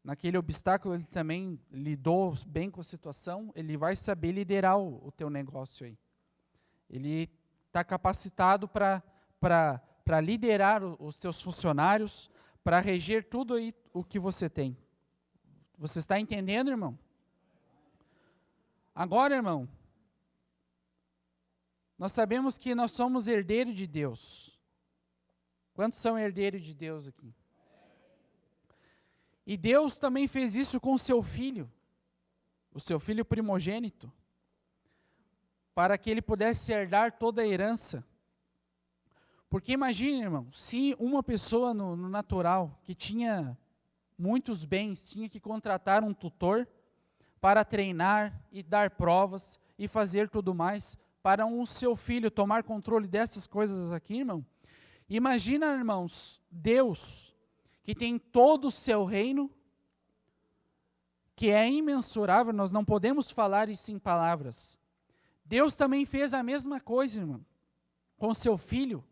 Naquele obstáculo ele também lidou bem com a situação. Ele vai saber liderar o teu negócio aí. Ele está capacitado para liderar os teus funcionários, para reger tudo aí o que você tem. Você está entendendo, irmão? Agora, irmão, nós sabemos que nós somos herdeiros de Deus. Quantos são herdeiros de Deus aqui? E Deus também fez isso com o seu filho primogênito, para que ele pudesse herdar toda a herança. Porque imagine, irmão, se uma pessoa no natural, que tinha muitos bens, tinha que contratar um tutor para treinar e dar provas e fazer tudo mais, para o seu filho tomar controle dessas coisas aqui, irmão. Imagina, irmãos, Deus, que tem todo o seu reino, que é imensurável, nós não podemos falar isso em palavras. Deus também fez a mesma coisa, irmão, com seu filho,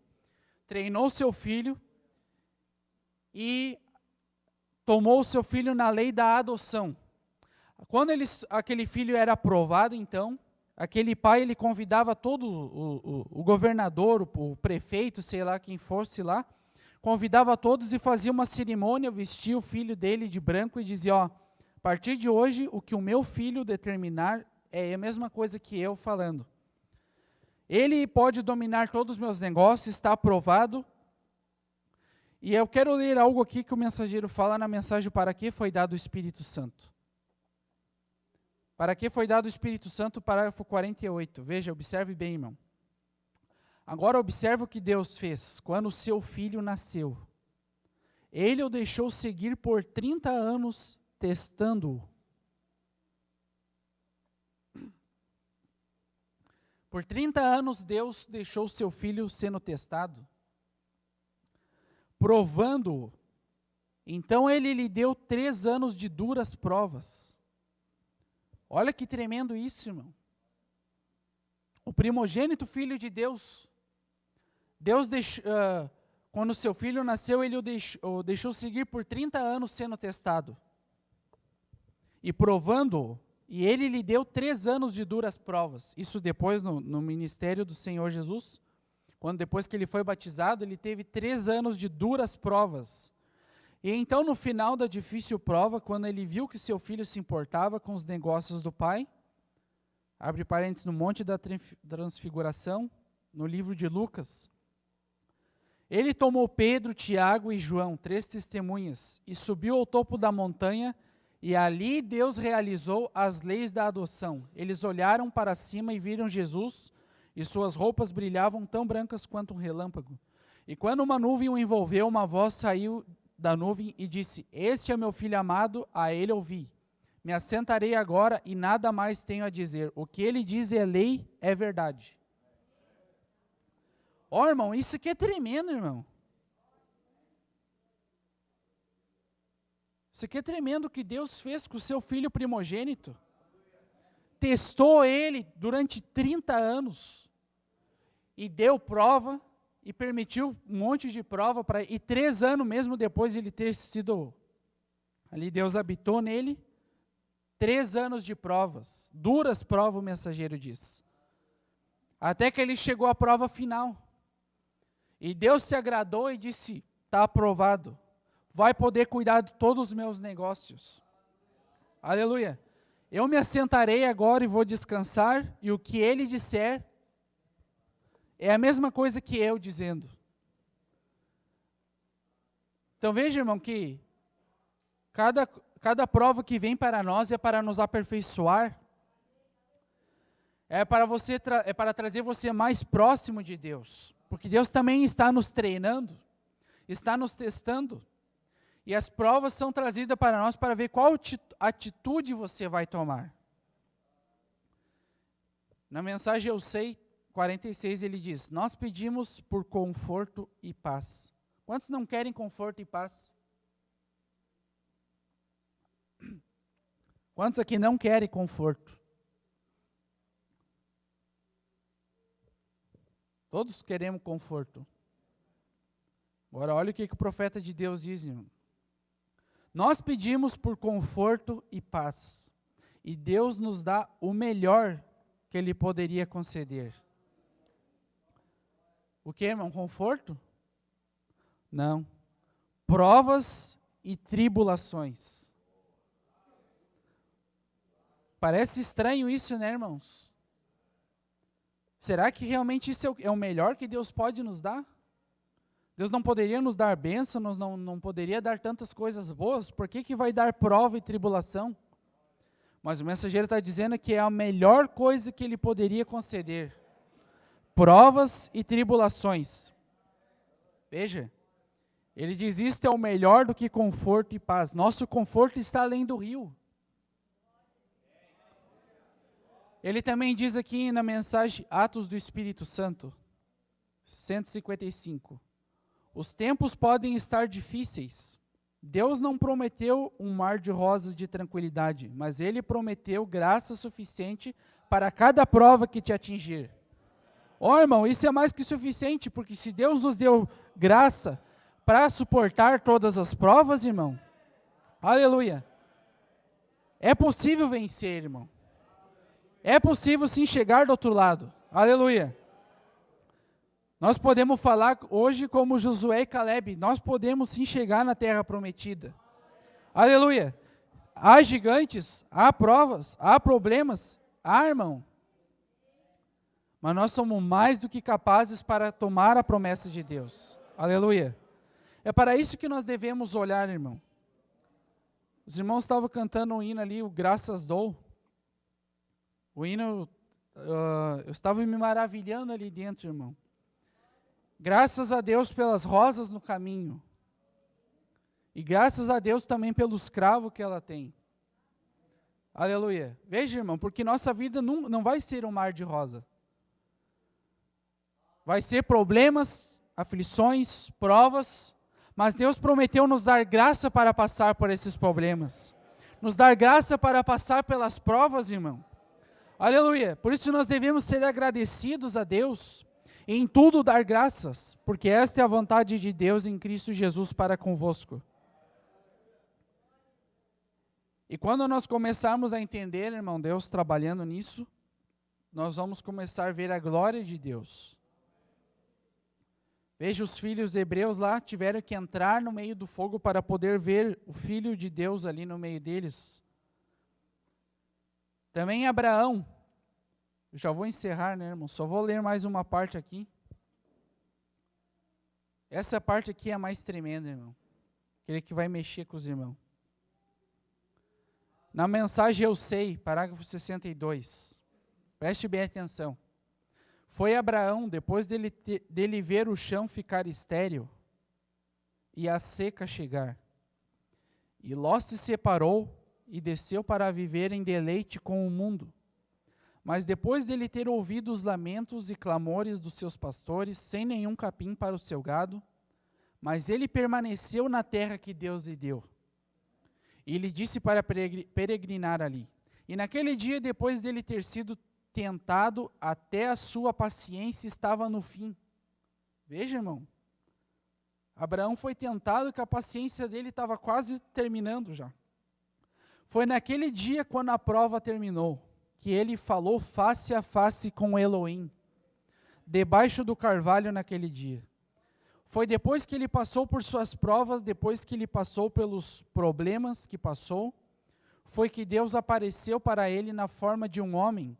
treinou seu filho e tomou o seu filho na lei da adoção. Quando aquele filho era aprovado, então, aquele pai, ele convidava todo o governador, o prefeito, sei lá quem fosse lá, convidava todos e fazia uma cerimônia, vestia o filho dele de branco e dizia, a partir de hoje, o que o meu filho determinar é a mesma coisa que eu falando. Ele pode dominar todos os meus negócios, está aprovado. E eu quero ler algo aqui que o mensageiro fala na mensagem, para que foi dado o Espírito Santo. Para que foi dado o Espírito Santo, parágrafo 48. Veja, observe bem, irmão. Agora observe o que Deus fez quando o seu filho nasceu. Ele o deixou seguir por 30 anos, testando-o. Por 30 anos Deus deixou o seu filho sendo testado, provando-o. Então ele lhe deu 3 anos de duras provas. Olha que tremendo isso, irmão. O primogênito filho de Deus, quando seu filho nasceu, ele o deixou seguir por 30 anos sendo testado. E provando-o, e ele lhe deu 3 anos de duras provas. Isso depois no ministério do Senhor Jesus, depois que ele foi batizado, ele teve 3 anos de duras provas. E então, no final da difícil prova, quando ele viu que seu filho se importava com os negócios do pai, abre parênteses, no Monte da Transfiguração, no livro de Lucas, ele tomou Pedro, Tiago e João, 3 testemunhas, e subiu ao topo da montanha, e ali Deus realizou as leis da adoção. Eles olharam para cima e viram Jesus, e suas roupas brilhavam tão brancas quanto um relâmpago. E quando uma nuvem o envolveu, uma voz saiu da nuvem e disse: Este é meu filho amado, a ele ouvi. Me assentarei agora e nada mais tenho a dizer. O que ele diz é lei, é verdade. Ó, irmão, isso aqui é tremendo, irmão. Isso aqui é tremendo o que Deus fez com o seu filho primogênito. Testou ele durante 30 anos. E deu prova, e permitiu um monte de prova, e 3 anos mesmo depois de ele ter sido, ali Deus habitou nele, 3 anos de provas, duras provas o mensageiro diz. Até que ele chegou à prova final. E Deus se agradou e disse: está aprovado, vai poder cuidar de todos os meus negócios. Aleluia. Eu me assentarei agora e vou descansar, e o que ele disser é a mesma coisa que eu dizendo. Então veja, irmão, que cada prova que vem para nós é para nos aperfeiçoar, é para trazer você mais próximo de Deus, porque Deus também está nos treinando, está nos testando, e as provas são trazidas para nós para ver qual atitude você vai tomar. Na mensagem Eu Sei, 46, ele diz: nós pedimos por conforto e paz. Quantos não querem conforto e paz? Quantos aqui não querem conforto? Todos queremos conforto. Agora olha o que o profeta de Deus diz, irmão. Nós pedimos por conforto e paz, e Deus nos dá o melhor que Ele poderia conceder. O que, irmão? Conforto? Não. Provas e tribulações. Parece estranho isso, né, irmãos? Será que realmente isso é o melhor que Deus pode nos dar? Deus não poderia nos dar bênção, não poderia dar tantas coisas boas? Por que vai dar prova e tribulação? Mas o mensageiro está dizendo que é a melhor coisa que Ele poderia conceder. Provas e tribulações. Veja, ele diz: isto é o melhor do que conforto e paz. Nosso conforto está além do rio. Ele também diz aqui na mensagem Atos do Espírito Santo, 155. Os tempos podem estar difíceis. Deus não prometeu um mar de rosas de tranquilidade, mas Ele prometeu graça suficiente para cada prova que te atingir. Ó, irmão, isso é mais que suficiente, porque se Deus nos deu graça para suportar todas as provas, irmão, aleluia, é possível vencer, irmão. É possível sim chegar do outro lado, aleluia. Nós podemos falar hoje como Josué e Caleb, nós podemos sim chegar na terra prometida, aleluia. Há gigantes, há provas, há problemas, há, irmão. Mas nós somos mais do que capazes para tomar a promessa de Deus. Aleluia. É para isso que nós devemos olhar, irmão. Os irmãos estavam cantando um hino ali, o Graças Dou. O hino, eu estava me maravilhando ali dentro, irmão. Graças a Deus pelas rosas no caminho. E graças a Deus também pelo escravo que ela tem. Aleluia. Veja, irmão, porque nossa vida não vai ser um mar de rosa. Vai ser problemas, aflições, provas, mas Deus prometeu nos dar graça para passar por esses problemas. Nos dar graça para passar pelas provas, irmão. Aleluia. Por isso nós devemos ser agradecidos a Deus e em tudo dar graças, porque esta é a vontade de Deus em Cristo Jesus para convosco. E quando nós começarmos a entender, irmão, Deus trabalhando nisso, nós vamos começar a ver a glória de Deus. Veja, os filhos hebreus lá tiveram que entrar no meio do fogo para poder ver o Filho de Deus ali no meio deles. Também Abraão, eu já vou encerrar, né, irmão? Só vou ler mais uma parte aqui. Essa parte aqui é a mais tremenda, irmão. Aquele que vai mexer com os irmãos. Na mensagem Eu Sei, parágrafo 62. Preste bem atenção. Foi Abraão, depois dele ver o chão ficar estéril e a seca chegar. E Ló se separou e desceu para viver em deleite com o mundo. Mas depois dele ter ouvido os lamentos e clamores dos seus pastores, sem nenhum capim para o seu gado, mas ele permaneceu na terra que Deus lhe deu. E lhe disse para peregrinar ali. E naquele dia, depois dele ter sido tentado, até a sua paciência estava no fim. Veja, irmão. Abraão foi tentado que a paciência dele estava quase terminando já. Foi naquele dia, quando a prova terminou, que ele falou face a face com Elohim, debaixo do carvalho naquele dia. Foi depois que ele passou por suas provas, depois que ele passou pelos problemas que passou, foi que Deus apareceu para ele na forma de um homem,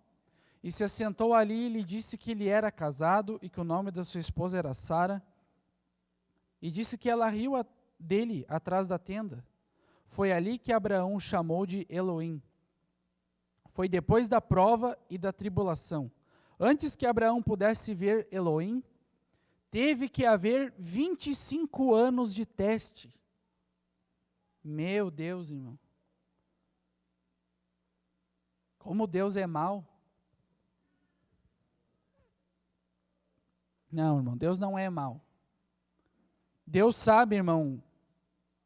e se assentou ali e lhe disse que ele era casado e que o nome da sua esposa era Sara, e disse que ela riu dele atrás da tenda. Foi ali que Abraão o chamou de Elohim. Foi depois da prova e da tribulação. Antes que Abraão pudesse ver Elohim, teve que haver 25 anos de teste. Meu Deus, irmão. Como Deus é mau. Não, irmão, Deus não é mau. Deus sabe, irmão,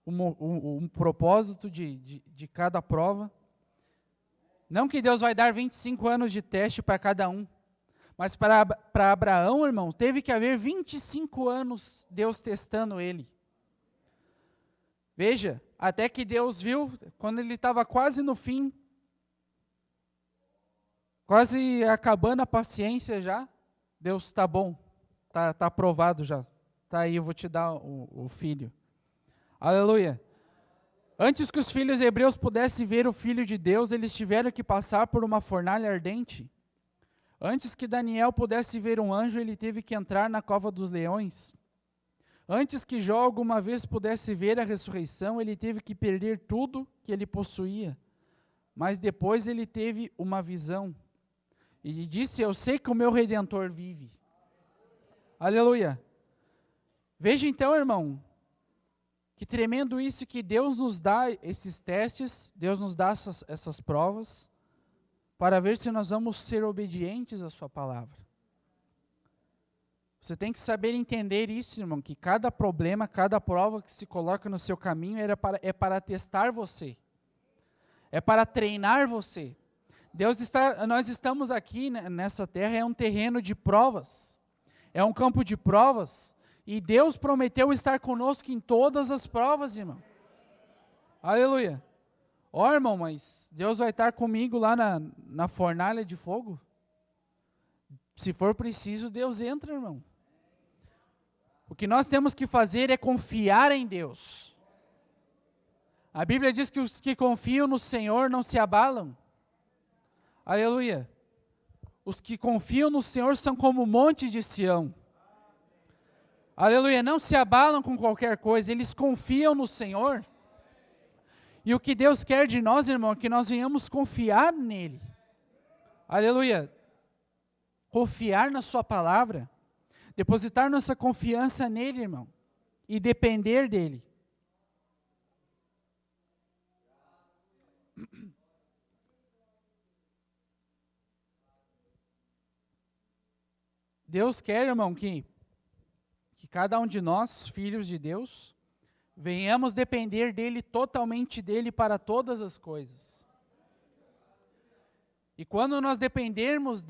o propósito de cada prova. Não que Deus vai dar 25 anos de teste para cada um. Mas para Abraão, irmão, teve que haver 25 anos Deus testando ele. Veja, até que Deus viu, quando ele estava quase no fim, quase acabando a paciência já, Deus, está bom, tá aprovado já. Tá aí, eu vou te dar o filho. Aleluia. Antes que os filhos hebreus pudessem ver o Filho de Deus, eles tiveram que passar por uma fornalha ardente. Antes que Daniel pudesse ver um anjo, ele teve que entrar na cova dos leões. Antes que Jó alguma vez pudesse ver a ressurreição, ele teve que perder tudo que ele possuía. Mas depois ele teve uma visão. E disse, eu sei que o meu Redentor vive. Aleluia. Veja então, irmão, que tremendo isso que Deus nos dá esses testes, Deus nos dá essas provas, para ver se nós vamos ser obedientes à sua palavra. Você tem que saber entender isso, irmão, que cada problema, cada prova que se coloca no seu caminho é para testar você. É para treinar você. Nós estamos aqui nessa terra, é um terreno de provas. É um campo de provas. E Deus prometeu estar conosco em todas as provas, irmão. Aleluia. Ó, irmão, mas Deus vai estar comigo lá na fornalha de fogo? Se for preciso, Deus entra, irmão. O que nós temos que fazer é confiar em Deus. A Bíblia diz que os que confiam no Senhor não se abalam. Aleluia. Os que confiam no Senhor são como o monte de Sião. Aleluia. Não se abalam com qualquer coisa, eles confiam no Senhor. E o que Deus quer de nós, irmão, é que nós venhamos confiar nele. Aleluia. Confiar na sua palavra. Depositar nossa confiança nele, irmão. E depender dele. Deus quer, irmão, que cada um de nós, filhos de Deus, venhamos depender dele, totalmente dele para todas as coisas. E quando nós dependermos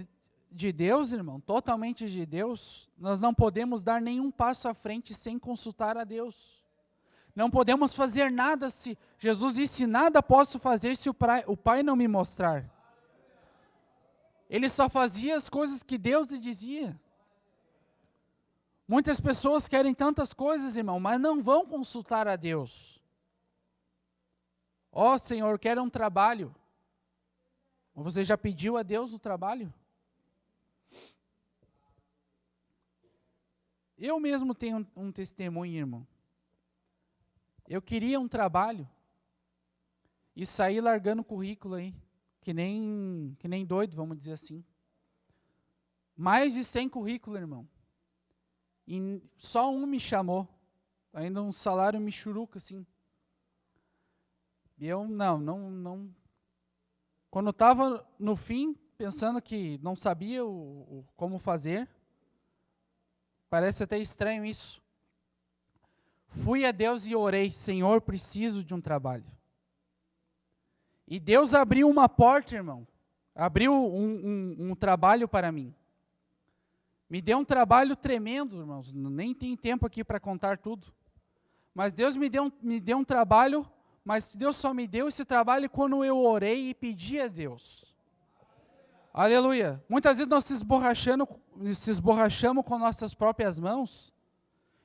de Deus, irmão, totalmente de Deus, nós não podemos dar nenhum passo à frente sem consultar a Deus. Não podemos fazer nada se... Jesus disse, nada posso fazer se o Pai não me mostrar. Ele só fazia as coisas que Deus lhe dizia. Muitas pessoas querem tantas coisas, irmão, mas não vão consultar a Deus. Ó, Senhor, quero um trabalho. Você já pediu a Deus o trabalho? Eu mesmo tenho um testemunho, irmão. Eu queria um trabalho e saí largando o currículo aí, que nem doido, vamos dizer assim. Mais de 100 currículos, irmão. E só um me chamou. Ainda um salário michuruca, assim. E eu, não. Quando eu estava no fim, pensando que não sabia como fazer, parece até estranho isso. Fui a Deus e orei, Senhor, preciso de um trabalho. E Deus abriu uma porta, irmão. Abriu um trabalho para mim. Me deu um trabalho tremendo, irmãos. Nem tem tempo aqui para contar tudo. Mas Deus me deu um trabalho, mas Deus só me deu esse trabalho quando eu orei e pedi a Deus. Aleluia. Muitas vezes nós se esborrachamos com nossas próprias mãos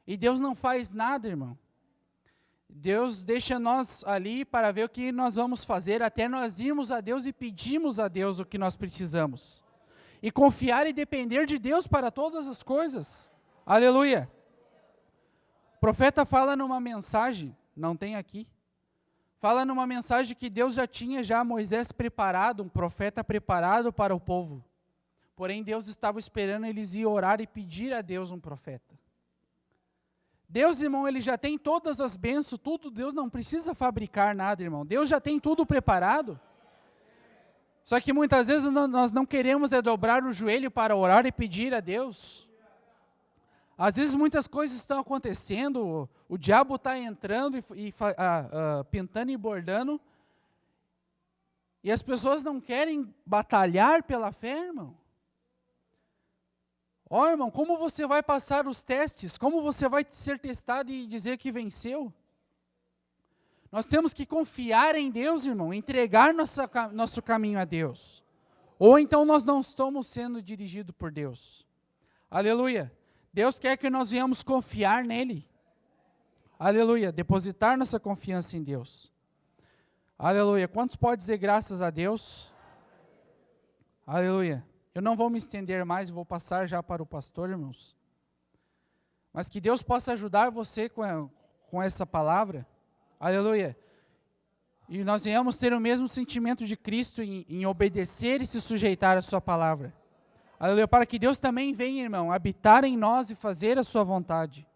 e Deus não faz nada, irmão. Deus deixa nós ali para ver o que nós vamos fazer, até nós irmos a Deus e pedirmos a Deus o que nós precisamos. E confiar e depender de Deus para todas as coisas. Aleluia. O profeta fala numa mensagem, não tem aqui, fala numa mensagem que Deus já tinha Moisés preparado, um profeta preparado para o povo. Porém, Deus estava esperando eles ir orar e pedir a Deus um profeta. Deus, irmão, Ele já tem todas as bênçãos, tudo. Deus não precisa fabricar nada, irmão. Deus já tem tudo preparado. Só que muitas vezes nós não queremos dobrar o joelho para orar e pedir a Deus. Às vezes muitas coisas estão acontecendo, o diabo está entrando pintando e bordando, e as pessoas não querem batalhar pela fé, irmão. Ó, irmão, como você vai passar os testes? Como você vai ser testado e dizer que venceu? Nós temos que confiar em Deus, irmão, entregar nosso caminho a Deus. Ou então nós não estamos sendo dirigidos por Deus. Aleluia. Deus quer que nós venhamos confiar nele. Aleluia. Depositar nossa confiança em Deus. Aleluia. Quantos podem dizer graças a Deus? Aleluia. Eu não vou me estender mais, vou passar já para o pastor, irmãos. Mas que Deus possa ajudar você com essa palavra. Aleluia. E nós venhamos ter o mesmo sentimento de Cristo em obedecer e se sujeitar à sua palavra. Aleluia. Para que Deus também venha, irmão, habitar em nós e fazer a sua vontade.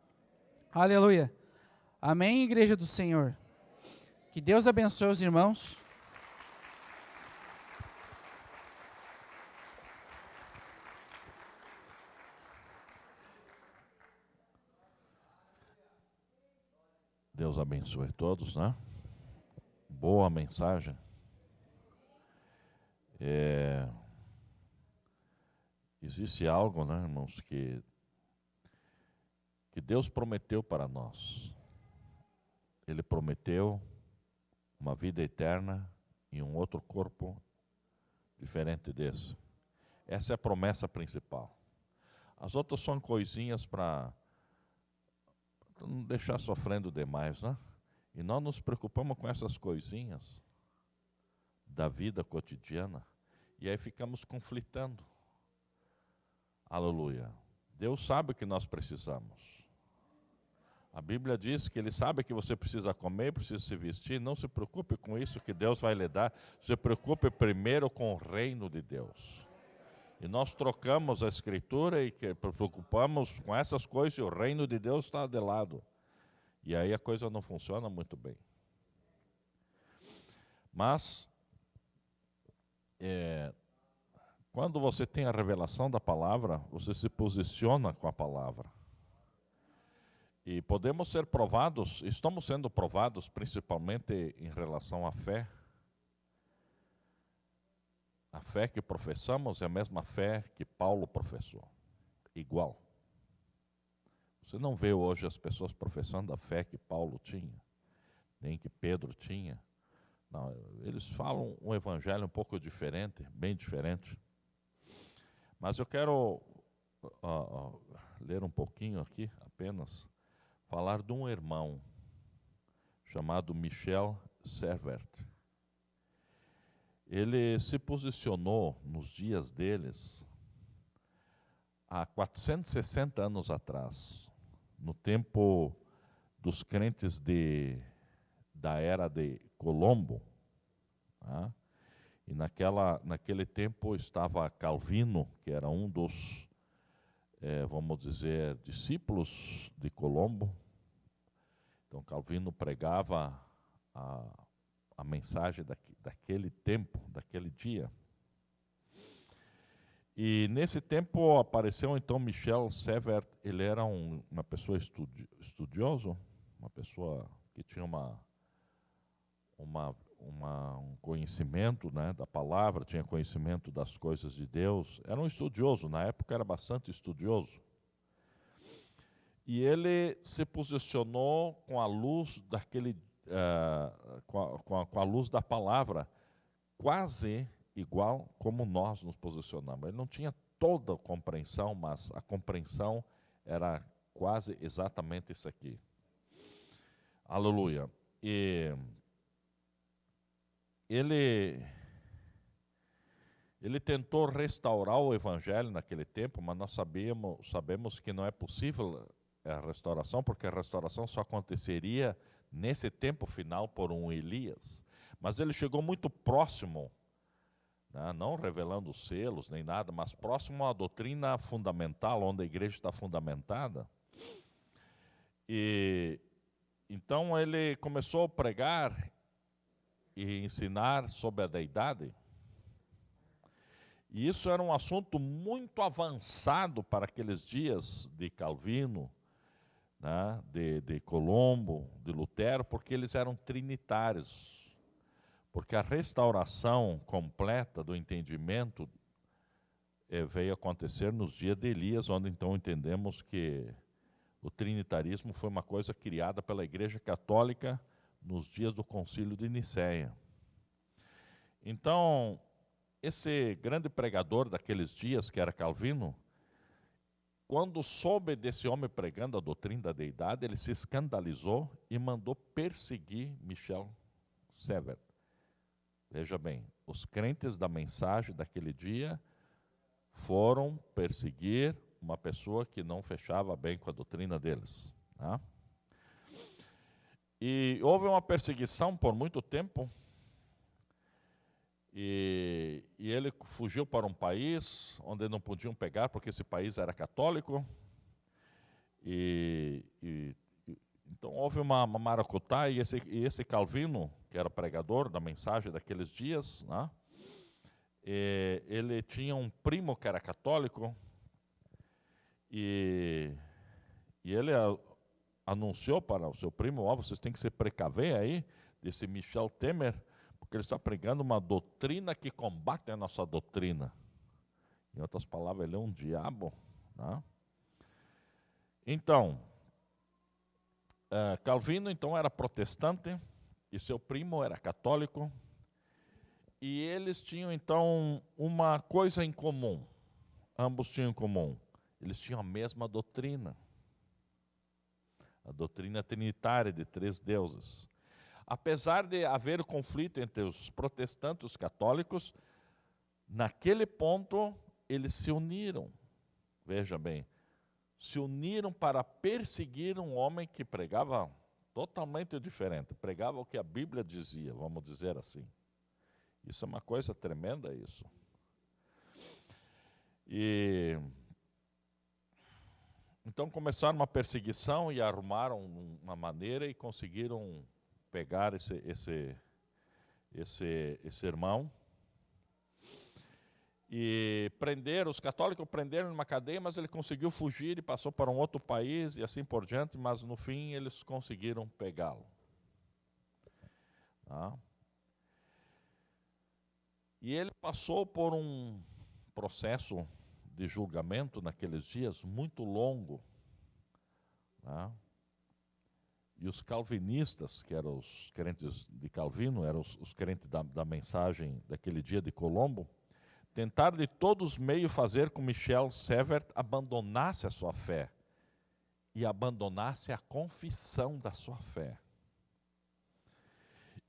Aleluia. Amém, igreja do Senhor. Que Deus abençoe os irmãos. Deus abençoe todos, né? Boa mensagem. Existe algo, né, irmãos, que Deus prometeu para nós. Ele prometeu uma vida eterna em um outro corpo diferente desse. Essa é a promessa principal. As outras são coisinhas para não deixar sofrendo demais, né? E nós nos preocupamos com essas coisinhas da vida cotidiana e aí ficamos conflitando. Aleluia. Deus sabe o que nós precisamos. A Bíblia diz que Ele sabe que você precisa comer, precisa se vestir. Não se preocupe com isso que Deus vai lhe dar. Se preocupe primeiro com o reino de Deus. E nós trocamos a Escritura e preocupamos com essas coisas e o reino de Deus está de lado. E aí a coisa não funciona muito bem. Mas, quando você tem a revelação da palavra, você se posiciona com a palavra. E podemos ser provados, estamos sendo provados principalmente em relação à fé. A fé que professamos é a mesma fé que Paulo professou, igual. Você não vê hoje as pessoas professando a fé que Paulo tinha, nem que Pedro tinha. Não, eles falam um evangelho um pouco diferente, bem diferente. Mas eu quero ler um pouquinho aqui, apenas, falar de um irmão chamado Michel Servet. Ele se posicionou nos dias deles há 460 anos atrás, no tempo dos crentes da era de Colombo. Tá? E naquele tempo estava Calvino, que era um dos, vamos dizer, discípulos de Colombo. Então Calvino pregava a mensagem daquele tempo, daquele dia. E nesse tempo apareceu então Michel Servet. Ele era uma pessoa estudioso, uma pessoa que tinha um conhecimento, né, da palavra, tinha conhecimento das coisas de Deus. Era um estudioso, na época era bastante estudioso. E ele se posicionou com a luz com a luz da palavra, quase igual como nós nos posicionamos. Ele não tinha toda a compreensão, mas a compreensão era quase exatamente isso aqui. Aleluia. E ele tentou restaurar o evangelho naquele tempo, mas nós sabemos que não é possível a restauração, porque a restauração só aconteceria nesse tempo final por um Elias. Mas ele chegou muito próximo, né, não revelando os selos nem nada, mas próximo à doutrina fundamental, onde a igreja está fundamentada. E então ele começou a pregar e ensinar sobre a deidade. E isso era um assunto muito avançado para aqueles dias de Calvino, né, de Colombo, de Lutero, porque eles eram trinitários. Porque a restauração completa do entendimento veio acontecer nos dias de Elias, onde então entendemos que o trinitarismo foi uma coisa criada pela Igreja Católica nos dias do Concílio de Nicéia. Então, esse grande pregador daqueles dias, que era Calvino, quando soube desse homem pregando a doutrina da deidade, ele se escandalizou e mandou perseguir Michel Servet. Veja bem, os crentes da mensagem daquele dia foram perseguir uma pessoa que não fechava bem com a doutrina deles. Tá? E houve uma perseguição por muito tempo, e ele fugiu para um país onde não podiam pegar, porque esse país era católico. Então houve uma maracutá, e esse Calvino, que era pregador da mensagem daqueles dias, né, ele tinha um primo que era católico, e ele anunciou para o seu primo: vocês têm que se precaver aí desse Michel Temer, porque ele está pregando uma doutrina que combate a nossa doutrina. Em outras palavras, ele é um diabo. Né? Então, Calvino então era protestante e seu primo era católico, e eles tinham então uma coisa em comum. Ambos tinham em comum: eles tinham a mesma doutrina, a doutrina trinitária de 3 deuses. Apesar de haver conflito entre os protestantes e os católicos, naquele ponto eles se uniram. Veja bem, se uniram para perseguir um homem que pregava totalmente diferente, pregava o que a Bíblia dizia, vamos dizer assim. Isso é uma coisa tremenda, isso. E então começaram uma perseguição e arrumaram uma maneira e conseguiram pegar esse irmão e prenderam. Os católicos prenderam numa cadeia, mas ele conseguiu fugir e passou para um outro país e assim por diante, mas no fim eles conseguiram pegá-lo. Tá? E ele passou por um processo de julgamento naqueles dias muito longo. Tá? E os calvinistas, que eram os crentes de Calvino, eram os crentes da mensagem daquele dia de Colombo, tentaram de todos os meios fazer com que Michel Servet abandonasse a sua fé. e abandonasse a confissão da sua fé.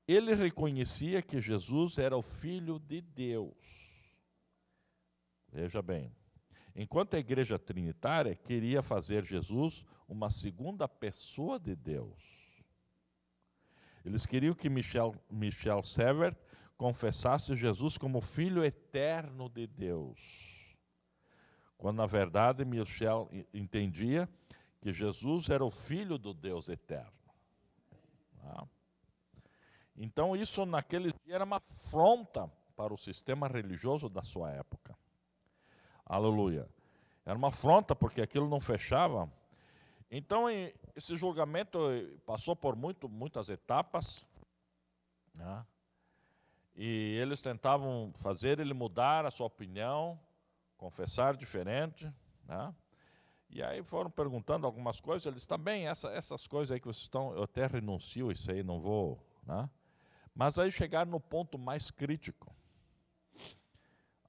Ele reconhecia que Jesus era o Filho de Deus. Veja bem, enquanto a igreja trinitária queria fazer Jesus uma segunda pessoa de Deus. Eles queriam que Michel Servet confessasse Jesus como Filho eterno de Deus, quando na verdade Michel entendia que Jesus era o Filho do Deus eterno. Então isso naquele dia era uma afronta para o sistema religioso da sua época. Aleluia. Era uma afronta porque aquilo não fechava. Então esse julgamento passou por muitas etapas, né? E eles tentavam fazer ele mudar a sua opinião, confessar diferente, né? E aí foram perguntando algumas coisas, eles também, essas coisas aí que vocês estão, eu até renuncio isso aí, não vou, né? Mas aí chegaram no ponto mais crítico,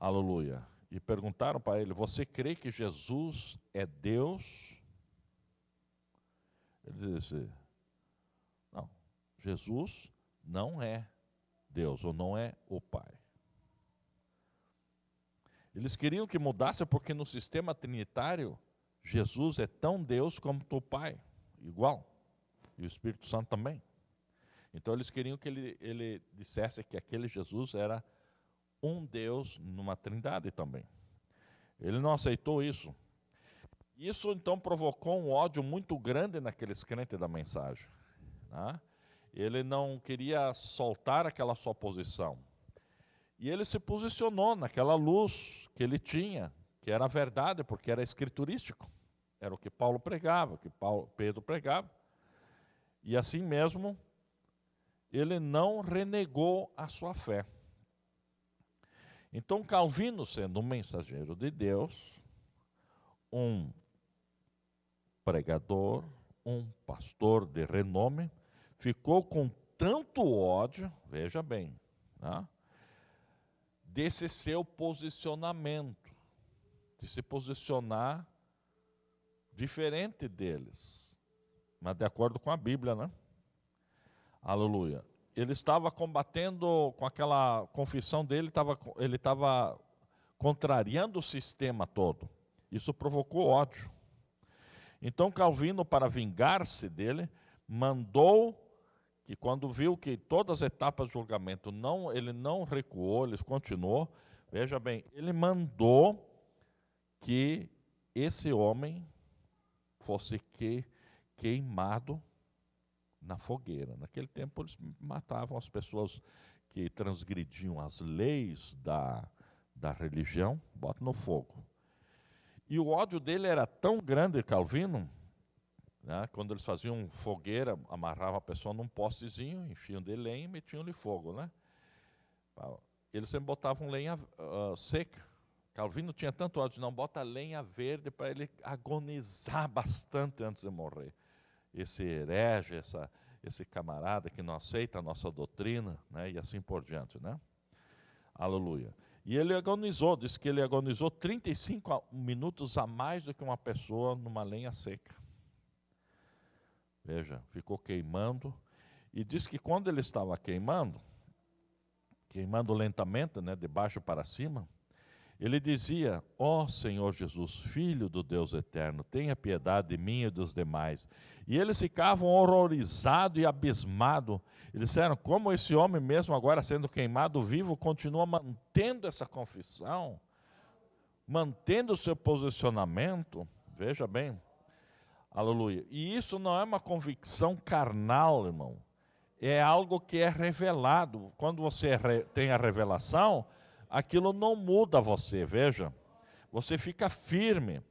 aleluia, e perguntaram para ele, você crê que Jesus é Deus? Ele disse, não, Jesus não é Deus, ou não é o Pai. Eles queriam que mudasse porque no sistema trinitário, Jesus é tão Deus como o Pai, igual, e o Espírito Santo também. Então eles queriam que ele dissesse que aquele Jesus era um Deus numa trindade também. Ele não aceitou isso. Isso então provocou um ódio muito grande naqueles crentes da mensagem, né? Ele não queria soltar aquela sua posição. E ele se posicionou naquela luz que ele tinha, que era a verdade, porque era escriturístico. Era o que Paulo pregava, o que Pedro pregava. E assim mesmo, ele não renegou a sua fé. Então Calvino, sendo um mensageiro de Deus, um pregador, um pastor de renome, ficou com tanto ódio, veja bem, né, desse seu posicionamento, de se posicionar diferente deles, mas de acordo com a Bíblia, né? Aleluia. Ele estava combatendo com aquela confissão dele, ele estava contrariando o sistema todo. Isso provocou ódio. Então Calvino, para vingar-se dele, mandou que quando viu que todas as etapas do julgamento, ele não recuou, ele continuou, veja bem, ele mandou que esse homem fosse queimado na fogueira. Naquele tempo eles matavam as pessoas que transgrediam as leis da religião, botam no fogo. E o ódio dele era tão grande, Calvino, né, quando eles faziam fogueira, amarravam a pessoa num postezinho, enchiam de lenha e metiam-lhe fogo, né? Eles sempre botavam lenha seca. Calvino tinha tanto ódio, não, bota lenha verde para ele agonizar bastante antes de morrer. Esse herege, esse camarada que não aceita a nossa doutrina, né, e assim por diante, né? Aleluia. E ele agonizou, diz que ele agonizou 35 minutos a mais do que uma pessoa numa lenha seca. Veja, ficou queimando, e diz que quando ele estava queimando lentamente, né, de baixo para cima, ele dizia, ó Senhor Jesus, Filho do Deus eterno, tenha piedade de mim e dos demais. E eles ficavam horrorizados e abismados. Eles disseram, como esse homem mesmo agora sendo queimado vivo, continua mantendo essa confissão, mantendo o seu posicionamento, veja bem, aleluia. E isso não é uma convicção carnal, irmão, é algo que é revelado. Quando você tem a revelação, aquilo não muda você, veja. Você fica firme.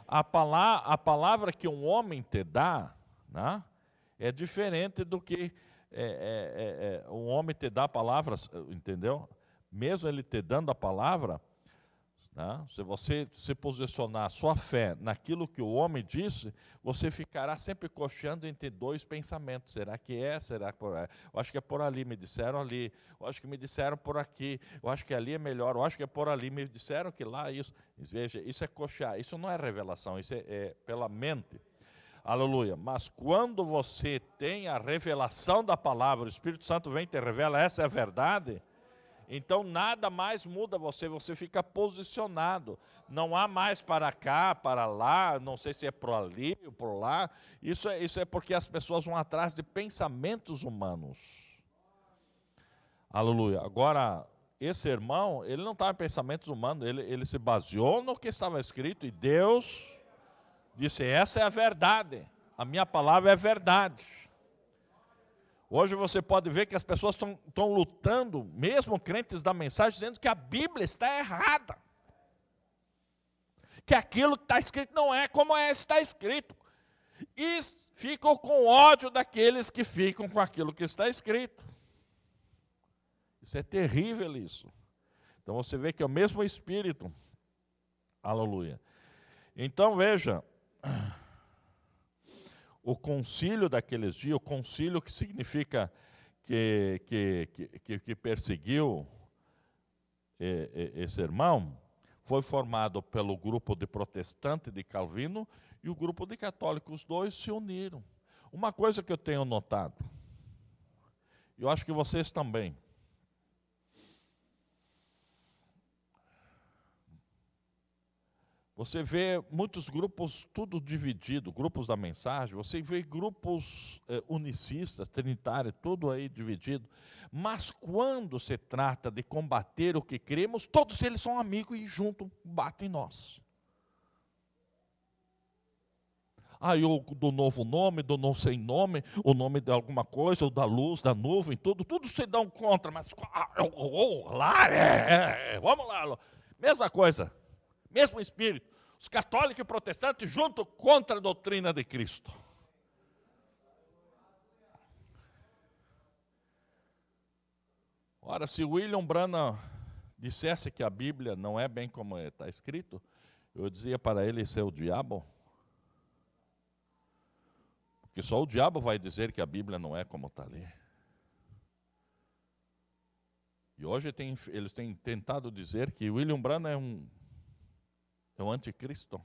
A palavra que um homem te dá, né, é diferente do que um homem te dá palavras, entendeu? Mesmo ele te dando a palavra, né, se você se posicionar a sua fé naquilo que o homem disse, você ficará sempre cocheando entre dois pensamentos. Será que é? Será que por aí? Eu acho que é por ali, me disseram ali. Eu acho que me disseram por aqui. Eu acho que ali é melhor. Eu acho que é por ali, me disseram que lá isso. Veja, isso é cochear. Isso não é revelação, isso é pela mente. Aleluia. Mas quando você tem a revelação da palavra, o Espírito Santo vem e te revela, essa é a verdade, então nada mais muda você, você fica posicionado. Não há mais para cá, para lá, não sei se é por ali ou por lá. Isso é porque as pessoas vão atrás de pensamentos humanos. Aleluia. Agora, esse irmão, ele não estava em pensamentos humanos, ele se baseou no que estava escrito e Deus disse, essa é a verdade, a minha palavra é verdade. Hoje você pode ver que as pessoas estão lutando, mesmo crentes da mensagem, dizendo que a Bíblia está errada. Que aquilo que está escrito não é como está escrito. E ficam com ódio daqueles que ficam com aquilo que está escrito. Isso é terrível isso. Então você vê que é o mesmo Espírito. Aleluia. Então veja, o concílio daqueles dias, o concílio que significa que perseguiu esse irmão, foi formado pelo grupo de protestante de Calvino e o grupo de católico. Os dois se uniram. Uma coisa que eu tenho notado, eu acho que vocês também, você vê muitos grupos, tudo dividido, grupos da mensagem, você vê grupos unicistas, trinitários, tudo aí dividido. Mas quando se trata de combater o que cremos, todos eles são amigos e juntos batem nós. Aí do novo nome, do não sem nome, o nome de alguma coisa, ou da luz, da nuvem, tudo se dão contra, mas vamos lá, mesma coisa. Mesmo espírito, os católicos e protestantes junto contra a doutrina de Cristo. Ora, se William Branham dissesse que a Bíblia não é bem como está escrito, eu dizia para ele, isso é o diabo. Porque só o diabo vai dizer que a Bíblia não é como está ali. E hoje eles têm tentado dizer que William Branham é um anticristo.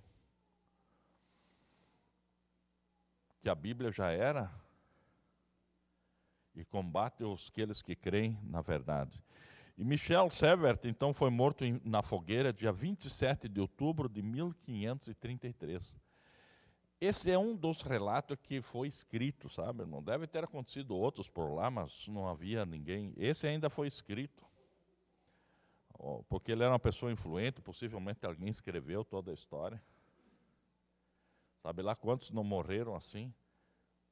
Que a Bíblia já era e combate aqueles que creem na verdade. E Michel Servet, então, foi morto na fogueira dia 27 de outubro de 1533. Esse é um dos relatos que foi escrito, sabe, irmão? Deve ter acontecido outros por lá, mas não havia ninguém. Esse ainda foi escrito. Porque ele era uma pessoa influente, possivelmente alguém escreveu toda a história. Sabe lá quantos não morreram assim?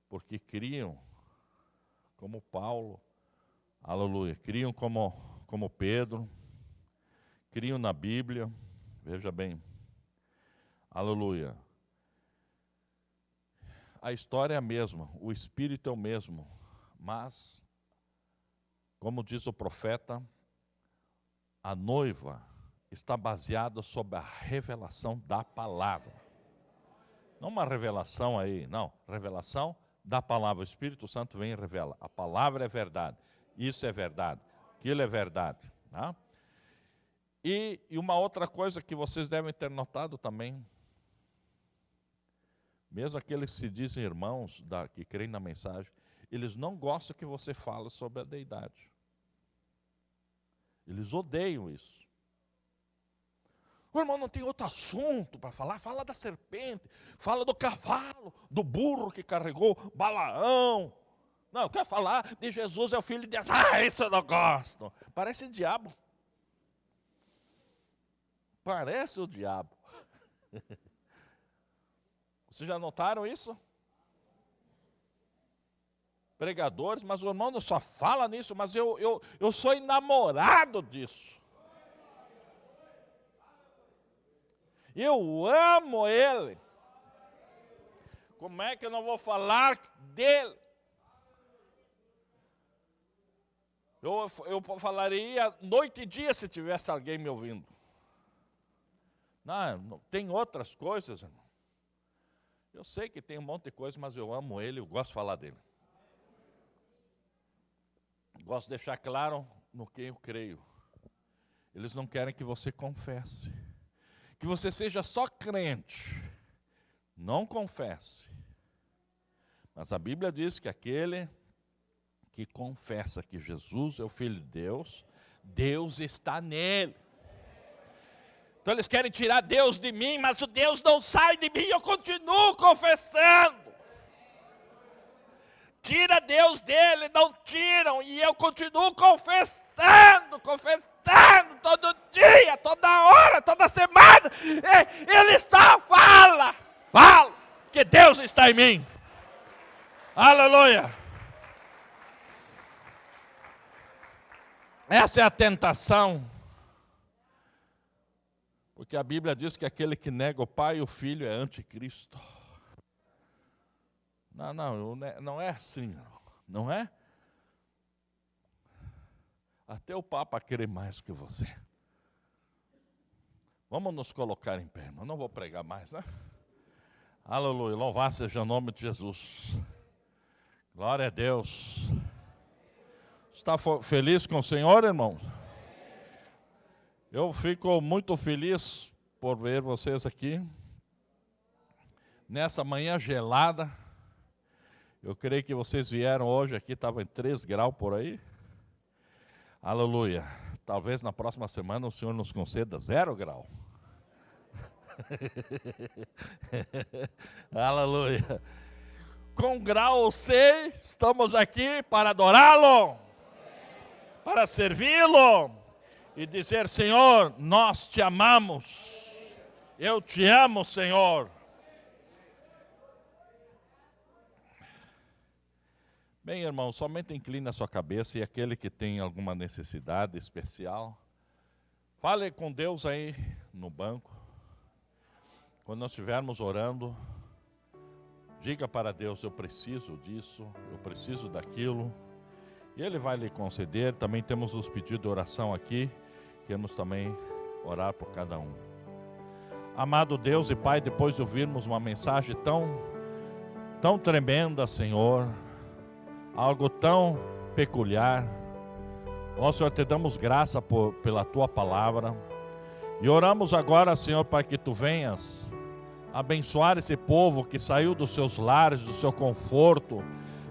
Porque criam como Paulo, aleluia, criam como Pedro, criam na Bíblia, veja bem, aleluia. A história é a mesma, o Espírito é o mesmo, mas, como diz o profeta, a noiva está baseada sobre a revelação da palavra. Não uma revelação aí, não. Revelação da palavra. O Espírito Santo vem e revela. A palavra é verdade. Isso é verdade. Aquilo é verdade. Tá? E uma outra coisa que vocês devem ter notado também. Mesmo aqueles que se dizem irmãos, que creem na mensagem, eles não gostam que você fale sobre a deidade. Eles odeiam isso. O irmão não tem outro assunto para falar, fala da serpente, fala do cavalo, do burro que carregou Balaão. Não, quer falar de Jesus é o filho de Deus. Isso eu não gosto. Parece o diabo. Parece o diabo. Vocês já notaram isso? Pregadores, mas o irmão não só fala nisso, mas eu sou enamorado disso. Eu amo ele. Como é que eu não vou falar dele? Eu falaria noite e dia se tivesse alguém me ouvindo. Não, tem outras coisas, irmão. Eu sei que tem um monte de coisa, mas eu amo ele, eu gosto de falar dele. Gosto de deixar claro no que eu creio. Eles não querem que você confesse. Que você seja só crente. Não confesse. Mas a Bíblia diz que aquele que confessa que Jesus é o Filho de Deus, Deus está nele. Então eles querem tirar Deus de mim, mas o Deus não sai de mim, eu continuo confessando. Tira Deus dele, não tiram, e eu continuo confessando todo dia, toda hora, toda semana. Ele só fala, que Deus está em mim. Aleluia. Essa é a tentação. Porque a Bíblia diz que aquele que nega o Pai e o Filho é anticristo. Não é assim, não é? Até o Papa querer mais que você. Vamos nos colocar em pé, irmão. Não vou pregar mais, né? Aleluia, louvado seja o nome de Jesus. Glória a Deus. Está feliz com o Senhor, irmão? Eu fico muito feliz por ver vocês aqui. Nessa manhã gelada. Eu creio que vocês vieram hoje aqui, estava em 3 graus por aí. Aleluia. Talvez na próxima semana o Senhor nos conceda 0 grau. Aleluia. Com grau 6, estamos aqui para adorá-lo, para servi-lo e dizer: Senhor, nós te amamos. Eu te amo, Senhor. Bem, irmão, somente incline a sua cabeça, e aquele que tem alguma necessidade especial, fale com Deus aí no banco. Quando nós estivermos orando, diga para Deus: eu preciso disso, eu preciso daquilo, e Ele vai lhe conceder. Também temos os pedidos de oração aqui, queremos também orar por cada um. Amado Deus e Pai, depois de ouvirmos uma mensagem tão tremenda, Senhor, algo tão peculiar, ó Senhor, te damos graça pela Tua palavra, e oramos agora, Senhor, para que Tu venhas abençoar esse povo que saiu dos seus lares, do seu conforto,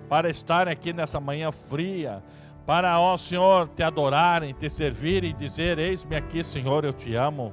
para estar aqui nessa manhã fria, para, ó Senhor, te adorarem, te servirem e dizer: eis-me aqui, Senhor, eu te amo.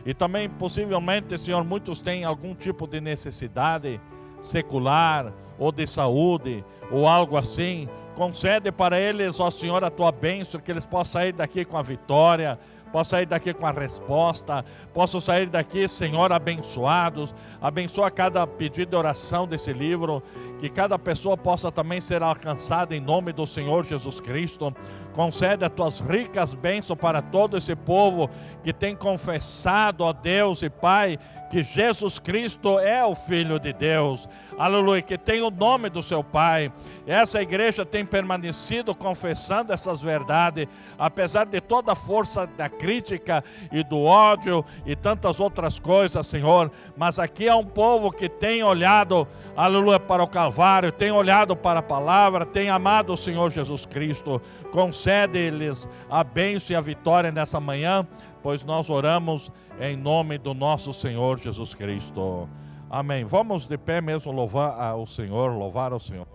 E também, possivelmente, Senhor, muitos têm algum tipo de necessidade secular, ou de saúde, ou algo assim. Concede para eles, ó Senhor, a Tua bênção, que eles possam sair daqui com a vitória, possam sair daqui com a resposta, possam sair daqui, Senhor, abençoados. Abençoa cada pedido de oração desse livro, que cada pessoa possa também ser alcançada em nome do Senhor Jesus Cristo. Concede as Tuas ricas bênçãos para todo esse povo que tem confessado, ó Deus e Pai, que Jesus Cristo é o Filho de Deus. Aleluia, que tem o nome do seu Pai. Essa igreja tem permanecido confessando essas verdades, apesar de toda a força da crítica e do ódio e tantas outras coisas, Senhor. Mas aqui é um povo que tem olhado, aleluia, para o Calvário, tem olhado para a palavra, tem amado o Senhor Jesus Cristo. Concede-lhes a bênção e a vitória nessa manhã, pois nós oramos em nome do nosso Senhor Jesus Cristo. Amém. Vamos de pé mesmo louvar ao Senhor, louvar ao Senhor.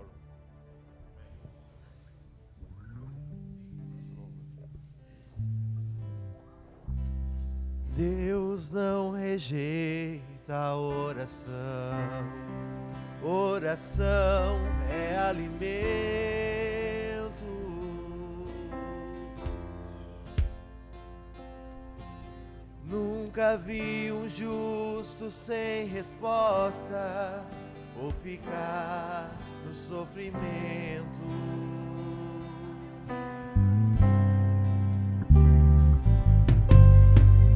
Deus não rejeita a oração. Oração é alimento. Nunca vi um justo sem resposta ou ficar no sofrimento.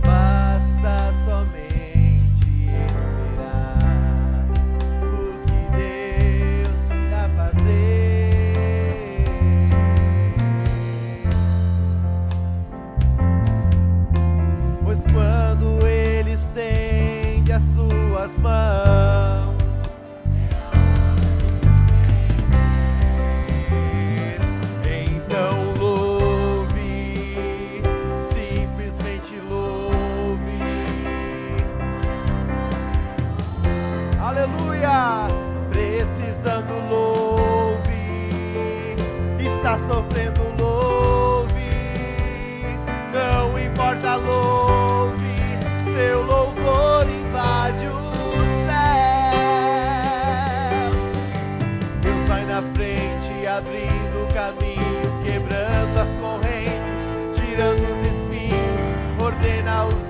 Basta somente esperar o que Deus irá fazer. Pois quando Ele estende as suas mãos,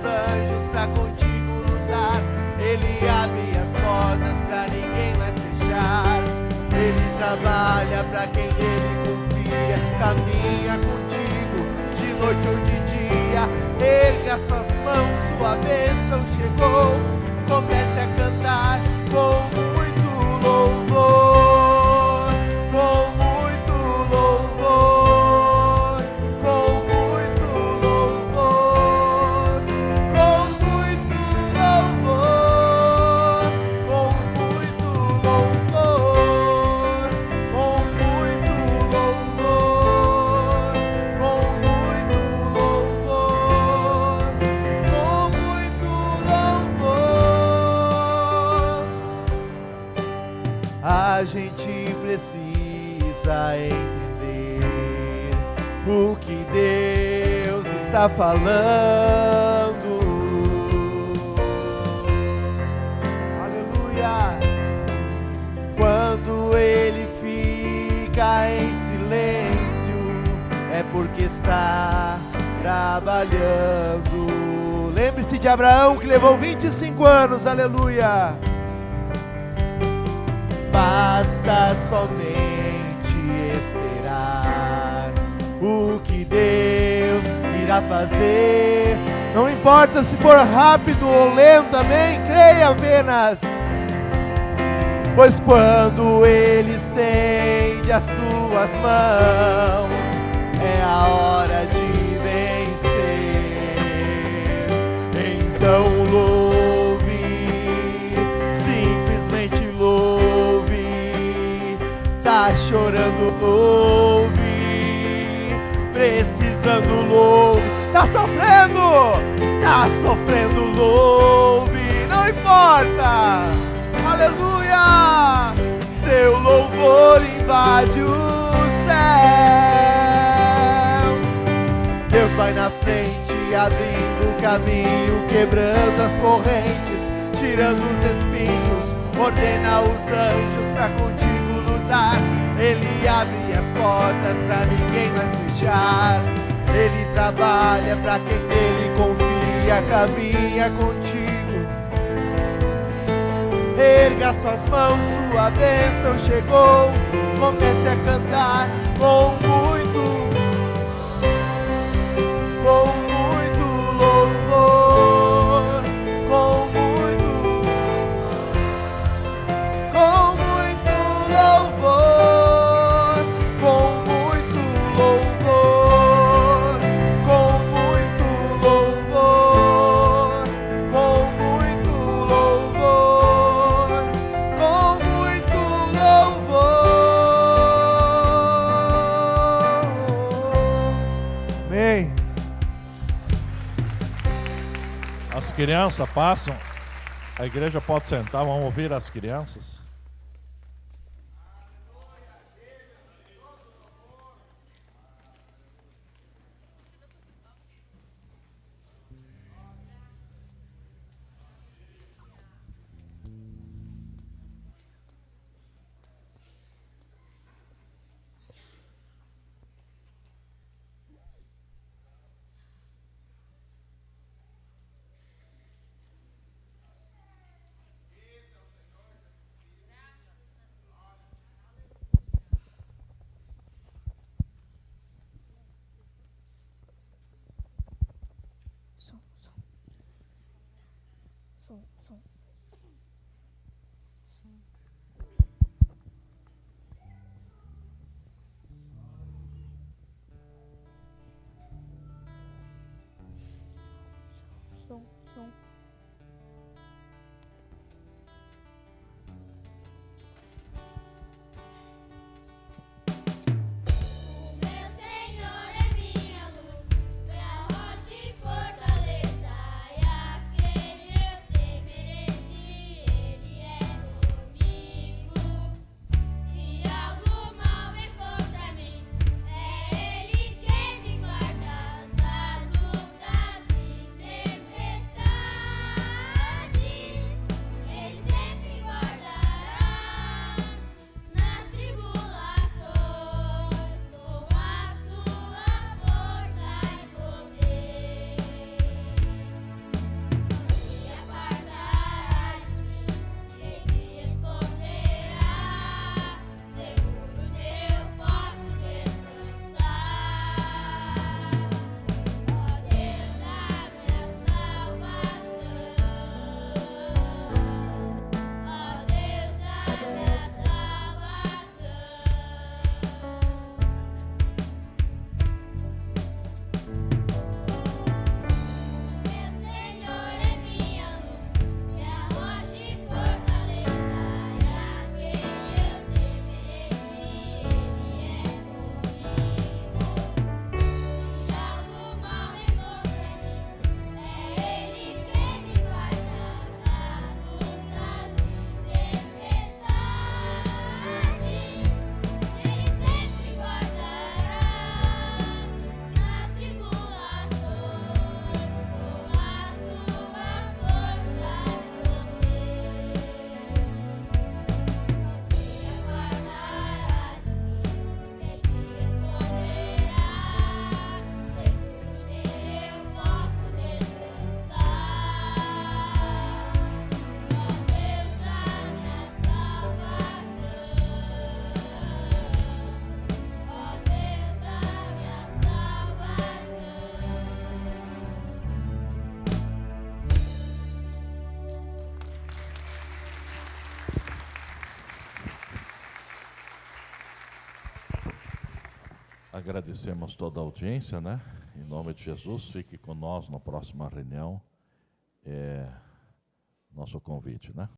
os anjos pra contigo lutar. Ele abre as portas pra ninguém mais fechar. Ele trabalha pra quem ele confia, caminha contigo de noite ou de dia. Erga suas mãos, sua bênção chegou. Comece a cantar com muito louvor, com muito louvor, com muito louvor, com muito louvor, com muito louvor, com muito louvor, com muito louvor, com muito louvor. A gente precisa entender o que Deus está falando. Aleluia! Quando ele fica em silêncio, é porque está trabalhando. Lembre-se de Abraão, que levou 25 anos, aleluia! Basta somente esperar o que Deus irá fazer. Não importa se for rápido ou lento, amém? Creia apenas. Pois quando Ele estende as suas mãos, é a hora de vencer. Então louve, simplesmente louve. Tá chorando, louve. Precisando, louve. Tá sofrendo, louve. Não importa, aleluia. Seu louvor invade o céu. Deus vai na frente, abrindo o caminho, quebrando as correntes, tirando os espinhos. Ordena os anjos pra contigo lutar. Ele abre as portas pra ninguém mais fechar. Ele trabalha pra quem nele confia, caminha contigo. Erga suas mãos, sua bênção chegou. Comece a cantar com muito louvor, com muito louvor, com muito louvor, com muito louvor, com muito louvor, com muito louvor. Amém. As crianças passam, a igreja pode sentar, vamos ouvir as crianças. Agradecemos toda a audiência, né? Em nome de Jesus, fique com nós na próxima reunião. Nosso convite, né?